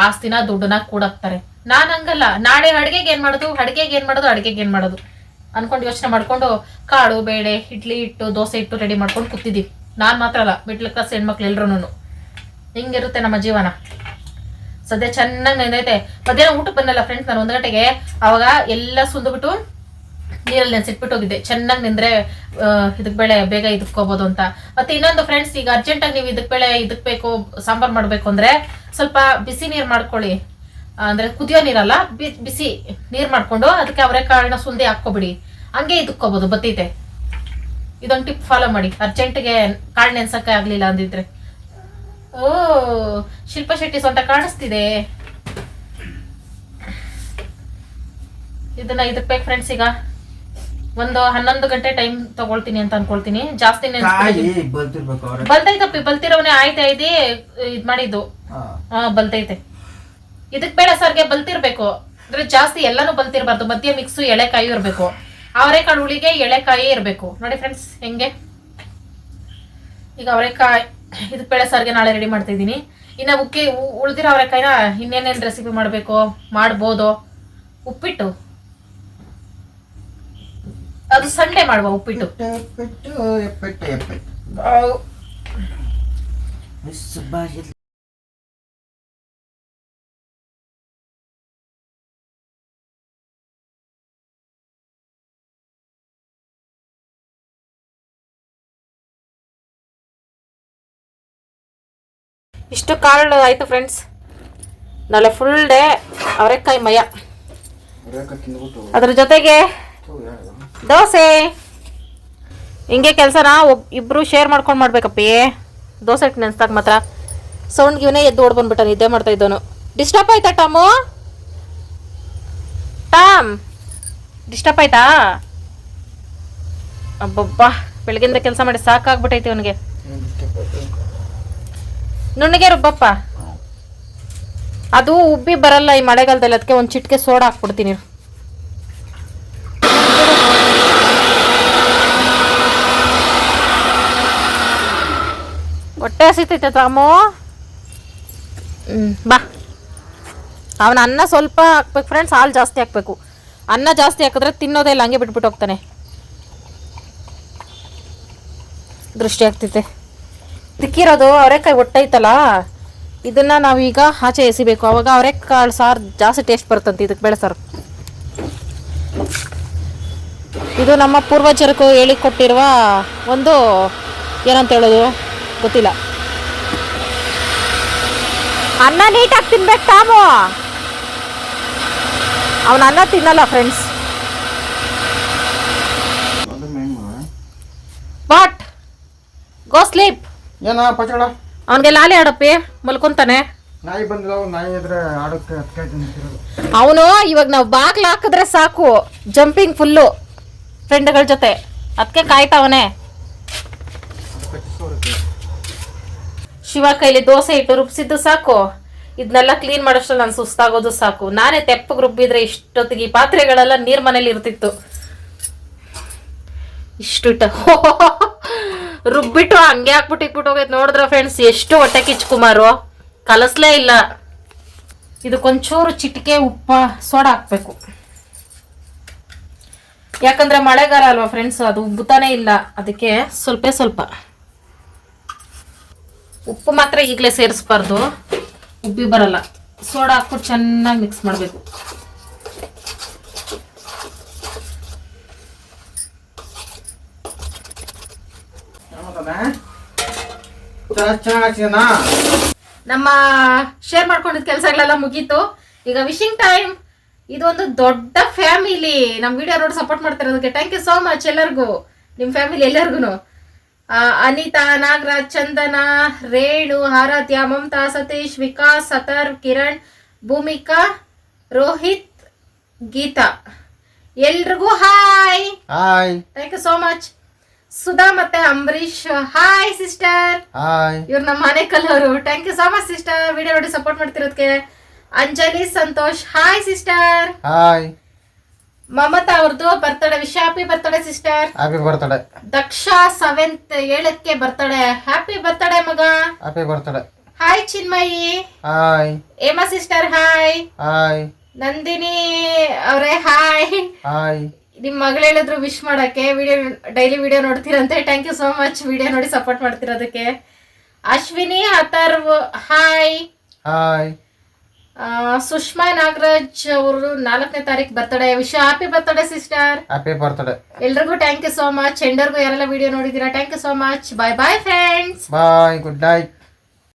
ಆಸ್ತಿನ ದುಡ್ಡನ್ನ ಕೂಡಾಕ್ತಾರೆ. ನಾನ್ ಹಂಗಲ್ಲ. ನಾಳೆ ಅಡ್ಗೆಗೆ ಏನ್ ಮಾಡೋದು, ಅಡ್ಗೆಗೆ ಏನ್ ಮಾಡೋದು ಅನ್ಕೊಂಡು ಯೋಚನೆ ಮಾಡ್ಕೊಂಡು ಕಾಳು ಬೇಳೆ ಇಡ್ಲಿ ಇಟ್ಟು ದೋಸೆ ಇಟ್ಟು ರೆಡಿ ಮಾಡ್ಕೊಂಡು ಕೂತಿದೀವಿ. ನಾನ್ ಮಾತ್ರ ಅಲ್ಲ, ಮಿಡ್ಲ್ ಕ್ಲಾಸ್ ಹೆಣ್ಮಕ್ಳು ಎಲ್ರು. ಹಿಂಗಿರುತ್ತೆ ನಮ್ಮ ಜೀವನ. ಸದ್ಯ ಚೆನ್ನಾಗಿ ನೆಂದೈತೆ. ಮಧ್ಯಾಹ್ನ ಊಟಕ್ಕೆ ಬಂದಲ್ಲ ಫ್ರೆಂಡ್ಸ್ ನಾನು 1 ಗಂಟೆಗೆ. ಅವಾಗ ಎಲ್ಲ ಸುಂದ್ಬಿಟ್ಟು ನೀರಲ್ಲಿ ನೆನ್ಸಿಟ್ಬಿಟ್ಟು ಹೋಗಿದ್ದೆ. ಚೆನ್ನಾಗಿ ನೆಂದ್ರೆ ಇದಕ್ ಬೇಳೆ ಬೇಗ ಇದಕ್ಕೋಬಹುದು ಅಂತ. ಮತ್ತೆ ಇನ್ನೊಂದು ಫ್ರೆಂಡ್ಸ್, ಈಗ ಅರ್ಜೆಂಟಾಗಿ ನೀವು ಇದಕ್ ಬೇಳೆ ಇದಕ್ ಬೇಕು ಸಾಂಬಾರ್ ಮಾಡ್ಬೇಕು ಅಂದ್ರೆ ಸ್ವಲ್ಪ ಬಿಸಿ ನೀರ್ ಮಾಡ್ಕೊಳ್ಳಿ. ಅಂದ್ರೆ ಕುದಿಯೋ ನೀರಲ್ಲ, ಬಿಸಿ ನೀರ್ ಮಾಡ್ಕೊಂಡು ಅದಕ್ಕೆ ಅವರೆಕಾಳನ್ನ ಸುಲ್ದಿ ಹಾಕೋಬಿಡಿ. ಹಂಗೆ ಇದಕ್ಕೋಬಹುದು, ಬತ್ತೈತೆ. ಇದೊಂದು ಟಿಪ್ ಫಾಲೋ ಮಾಡಿ. ಅರ್ಜೆಂಟ್ಗೆ ಕಾಳು ನೆನ್ಸಕ್ಕೆ ಆಗ್ಲಿಲ್ಲ ಅಂದಿದ್ರೆ. ಓ ಶಿಲ್ಪಾ ಶೆಟ್ಟಿ ಸೊಂಟ ಕಾಣಿಸ್ತಿದೆ. ಇದನ್ನ ಇದಕ್ಕೆ ಬೇಕು ಫ್ರೆಂಡ್ಸ್. ಈಗ ಒಂದು 11 ಗಂಟೆ ಟೈಮ್ ತಗೊಳ್ತೀನಿ ಅಂತ ಅನ್ಕೊಳ್ತೀನಿ. ಜಾಸ್ತಿ ಬಲ್ತೈತಪ್ಪಿ, ಬಲ್ತಿರೋನೆ ಆಯ್ತಾ ಇದ್ ಮಾಡಿದ್ದು. ಬಲ್ತೈತೆ. ಇದಕ್ ಬೇಳೆ ಸಾರ್ಗೆ ಬಲ್ತಿರ್ಬೇಕು ಅಂದ್ರೆ ಜಾಸ್ತಿ ಎಲ್ಲಾನು ಬಲ್ತಿರ್ಬಾರ್ದು. ಮಧ್ಯ ಮಿಕ್ಸು ಎಳೆಕಾಯಿ ಇರ್ಬೇಕು. ಅವರೆಕಾಳು ಹುಳಿಗೆ ಎಳೆಕಾಯಿ ಇರ್ಬೇಕು. ನೋಡಿ ಫ್ರೆಂಡ್ಸ್ ಹೆಂಗೆ. ಈಗ ಅವರೆಕಾಯಿ ಇದಕ್ ಬೇಳೆ ಸಾರ್ಗೆ ನಾಳೆ ರೆಡಿ ಮಾಡ್ತಾ ಇದೀನಿ. ಇನ್ನ ಉಳ್ದಿರೋ ಅವರೆಕಾಯಿನ ಇನ್ನೇನೇನ್ ರೆಸಿಪಿ ಮಾಡ್ಬೇಕು ಮಾಡ್ಬೋದು. ಉಪ್ಪಿಟ್ಟು ಅದು ಸಂಡೆ ಮಾಡುವ. ಉಪ್ಪಿಟ್ಟು ಇಷ್ಟು ಕಾಳು ಆಯ್ತು ಫ್ರೆಂಡ್ಸ್. ನಾಳೆ ಫುಲ್ ಡೇ ಅವರೆಕಾಯಿ ಮಯ. ಅದ್ರ ಜೊತೆಗೆ ದೋಸೆ. ಹಿಂಗೆ ಕೆಲಸನ ಇಬ್ರು ಶೇರ್ ಮಾಡ್ಕೊಂಡು ಮಾಡ್ಬೇಕಪ್ಪಿ. ದೋಸೆ ಇಟ್ಟು ನೆನ್ಸ್ದಾಗ ಮಾತ್ರ ಸೌಂಡ್ಗೆ ಇವನೇ ಎದ್ದು ಓಡ್ ಬಂದ್ಬಿಟ್ಟ. ನಿದ್ದೆ ಮಾಡ್ತಾ ಇದ್ದವನು. ಡಿಸ್ಟರ್ಬ್ ಆಯ್ತಾ ಟಾಮು? ಡಿಸ್ಟರ್ಬ್ ಆಯ್ತಾ? ಅಬ್ಬಬ್ಬಾ ಬೆಳಗಿಂದ ಕೆಲಸ ಮಾಡಿ ಸಾಕಾಗ್ಬಿಟ್ಟೈತಿ ಅವನಿಗೆ. ನುಣ್ಣಗೆ ರುಬ್ಬಪ್ಪ. ಅದು ಉಬ್ಬಿ ಬರಲ್ಲ ಈ ಮಳೆಗಾಲದಲ್ಲಿ. ಅದಕ್ಕೆ ಒಂದು ಚಿಟಿಕೆ ಸೋಡಾ ಹಾಕ್ಬಿಡ್ತೀನಿ. ಹೊಟ್ಟೆ ಹಸಿತೈತೆ ತಾಮು. ಬಾ. ಅವನ ಅನ್ನ ಸ್ವಲ್ಪ ಹಾಕ್ಬೇಕು ಫ್ರೆಂಡ್ಸ್. ಹಾಲು ಜಾಸ್ತಿ ಹಾಕ್ಬೇಕು. ಅನ್ನ ಜಾಸ್ತಿ ಹಾಕಿದ್ರೆ ತಿನ್ನೋದೇ ಇಲ್ಲ, ಹಂಗೆ ಬಿಟ್ಬಿಟ್ಟು ಹೋಗ್ತಾನೆ. ದೃಷ್ಟಿ ಆಗ್ತೈತೆ. ತಿಕ್ಕಿರೋದು ಅವರೆಕಾಯಿ ಒಟ್ಟೈತಲ್ಲ, ಇದನ್ನ ನಾವೀಗ ಆಚೆ ಎಸಿಬೇಕು. ಅವಾಗ ಅವರೆಕಾಳು ಸಾರು ಜಾಸ್ತಿ ಟೇಸ್ಟ್ ಬರುತ್ತಂತೆ ಇದಕ್ಕೆ ಬೇಳೆ ಸಾರು. ಇದು ನಮ್ಮ ಪೂರ್ವಜರಿಗೂ ಹೇಳಿಕೊಟ್ಟಿರುವ ಒಂದು ಏನಂತ ಹೇಳೋದು ಗೊತ್ತಿಲ್ಲ. ಅನ್ನ ನೀಟಾಗಿ ತಿನ್ಬೇಕು ಟಾಮು. ಅವನ ಅನ್ನ ತಿನ್ನಲ್ಲ ಫ್ರೆಂಡ್ಸ್. What go sleep. ಏನ ಪಚಡ ಅವನಿಗೆ ಲಾಲಿ ಆಡಪ್ಪಿ ಮಲ್ಕೊಂತಾನೆ. ನಾಯಿ ಬಂದಿಲ್ಲ, ನಾಯಿ ಎದ್ರೆ ಆಡಕ್ಕೆ ಅವನು ಇವಾಗ ನಾವು ಬಾಗ್ಲು ಹಾಕಿದ್ರೆ ಸಾಕು ಜಂಪಿಂಗ್ ಫುಲ್ಲು ಫ್ರೆಂಡ್ಗಳ ಜೊತೆ. ಅದಕ್ಕೆ ಕಾಯ್ತಾವನೆ. ಶಿವ ಕೈಲಿ ದೋಸೆ ಇಟ್ಟು ರುಬ್ಸಿದ್ದು ಸಾಕು. ಇದನ್ನೆಲ್ಲ ಕ್ಲೀನ್ ಮಾಡೋಷ್ಟ್ರಲ್ಲಿ ನಾನು ಸುಸ್ತಾಗೋದು ಸಾಕು. ನಾನೇ ತೆಪ್ಪಗೆ ರುಬ್ಬಿದ್ರೆ ಇಷ್ಟೊತ್ತಿಗೆ ಈ ಪಾತ್ರೆಗಳೆಲ್ಲ ನೀರ್ ಮನೇಲಿ ಇರ್ತಿತ್ತು. ಇಷ್ಟು ರುಬ್ಬಿಟ್ಟು ಹಂಗೆ ಹಾಕ್ಬಿಟ್ಟು ಇಟ್ಬಿಟ್ಟು ಹೋಗೈತೆ. ನೋಡಿದ್ರ ಫ್ರೆಂಡ್ಸ್ ಎಷ್ಟು ಹೊಟ್ಟೆ ಕಿಚ್ಕುಮಾರು. ಕಲಸ್ಲೇ ಇಲ್ಲ. ಇದಕ್ಕೊಂಚೂರು ಚಿಟಿಕೆ ಉಪ್ಪ ಸೋಡಾ ಹಾಕ್ಬೇಕು. ಯಾಕಂದ್ರೆ ಮಳೆಗಾಲ ಅಲ್ವಾ ಫ್ರೆಂಡ್ಸ್, ಅದು ಉಬ್ಬುತ್ತಾನೆ ಇಲ್ಲ. ಅದಕ್ಕೆ ಸ್ವಲ್ಪ ಉಪ್ಪು ಮಾತ್ರ ಈಗಲೇ ಸೇರಿಸ್ಬಾರ್ದು, ಉಬ್ಬಿ ಬರಲ್ಲ. ಸೋಡಾ ಹಾಕ್ಬಿಟ್ಟು ಚೆನ್ನಾಗಿ ಮಿಕ್ಸ್ ಮಾಡಬೇಕು. ನಮ್ಮ ಶೇರ್ ಮಾಡ್ಕೊಂಡಿದ್ದ ಕೆಲಸಗಳೆಲ್ಲ ಮುಗೀತು. ಈಗ ವಿಶಿಂಗ್ ಟೈಮ್. ಇದೊಂದು ದೊಡ್ಡ ಫ್ಯಾಮಿಲಿ ನಮ್ಮ ವಿಡಿಯೋ ನೋಡಿ ಸಪೋರ್ಟ್ ಮಾಡ್ತಿರೋದಕ್ಕೆ ಥ್ಯಾಂಕ್ ಯು ಸೋ ಮಚ್ ಎಲ್ಲರಿಗೂ, ನಿಮ್ಮ ಫ್ಯಾಮಿಲಿ ಎಲ್ಲರಿಗೂ. ಅನಿತಾ, ನಾಗರಾಜ್, ಚಂದನ, ರೇಣು, ಆರಾಧ್ಯ, ಮಮತಾ, ಸತೀಶ್, ವಿಕಾಸ್, ಸತರ್, ಕಿರಣ್, ಭೂಮಿಕಾ, ರೋಹಿತ್, ಗೀತಾ, ಎಲ್ರಿಗೂ hi. Hi thank you so much. Sudha ಮತ್ತೆ ಅಂಬರೀಶ್ ಹಾಯ್ ಸಿಸ್ಟರ್. ಹಾಯ್. ಇವ್ರು ನಮ್ಮ ಮನೆ ಕಲವರು. Thank you so much sister, video ನೋಡಿ ಸಪೋರ್ಟ್ ಮಾಡ್ತಿರೋದಕ್ಕೆ. Anjali Santosh hi sister. Hi. Mamata ಅವ್ರದ್ದು birthday wish, happy birthday sister. Happy birthday. Daksha 7th 7ಕ್ಕೆ ಬರ್ತಡೇ, ಹ್ಯಾಪಿ ಬರ್ತಡೇ ಮಗ. Happy birthday. Hi Chinmayi. Hi. Emma sister hi. Hi. Nandini ಅವರೇ ಹಾಯ್. ಹಾಯ್. ನಿಮ್ ಮಗಳು ಹೇಳಿದ್ರು wish ಮಾಡಕ್ಕೆ, ವಿಡಿಯೋ ಡೈಲಿ ವಿಡಿಯೋ ನೋಡ್ತೀರಂತೆ. Thank you so much video ನೋಡಿ ಸಪೋರ್ಟ್ ಮಾಡ್ತಿರೋದಕ್ಕೆ. ಅಶ್ವಿನಿ ಅಥರ್ವ್ ಹಾಯ್. ಹಾಯ್. ಸುಷ್ಮಾ ನಾಗರಾಜ್ ಅವರು 4ನೇ ತಾರೀಕು birthday wish, happy birthday sister. Happy birthday. ಎಲ್ರಿಗೂ ಥ್ಯಾಂಕ್ ಯು ಸೋ ಮಚ್. ಎಂಡರ್ಗೂ ಯಾರೆಲ್ಲ ವಿಡಿಯೋ ನೋಡಿದ್ದೀರಾ thank you so much. Bye bye friends. Bye. Good night.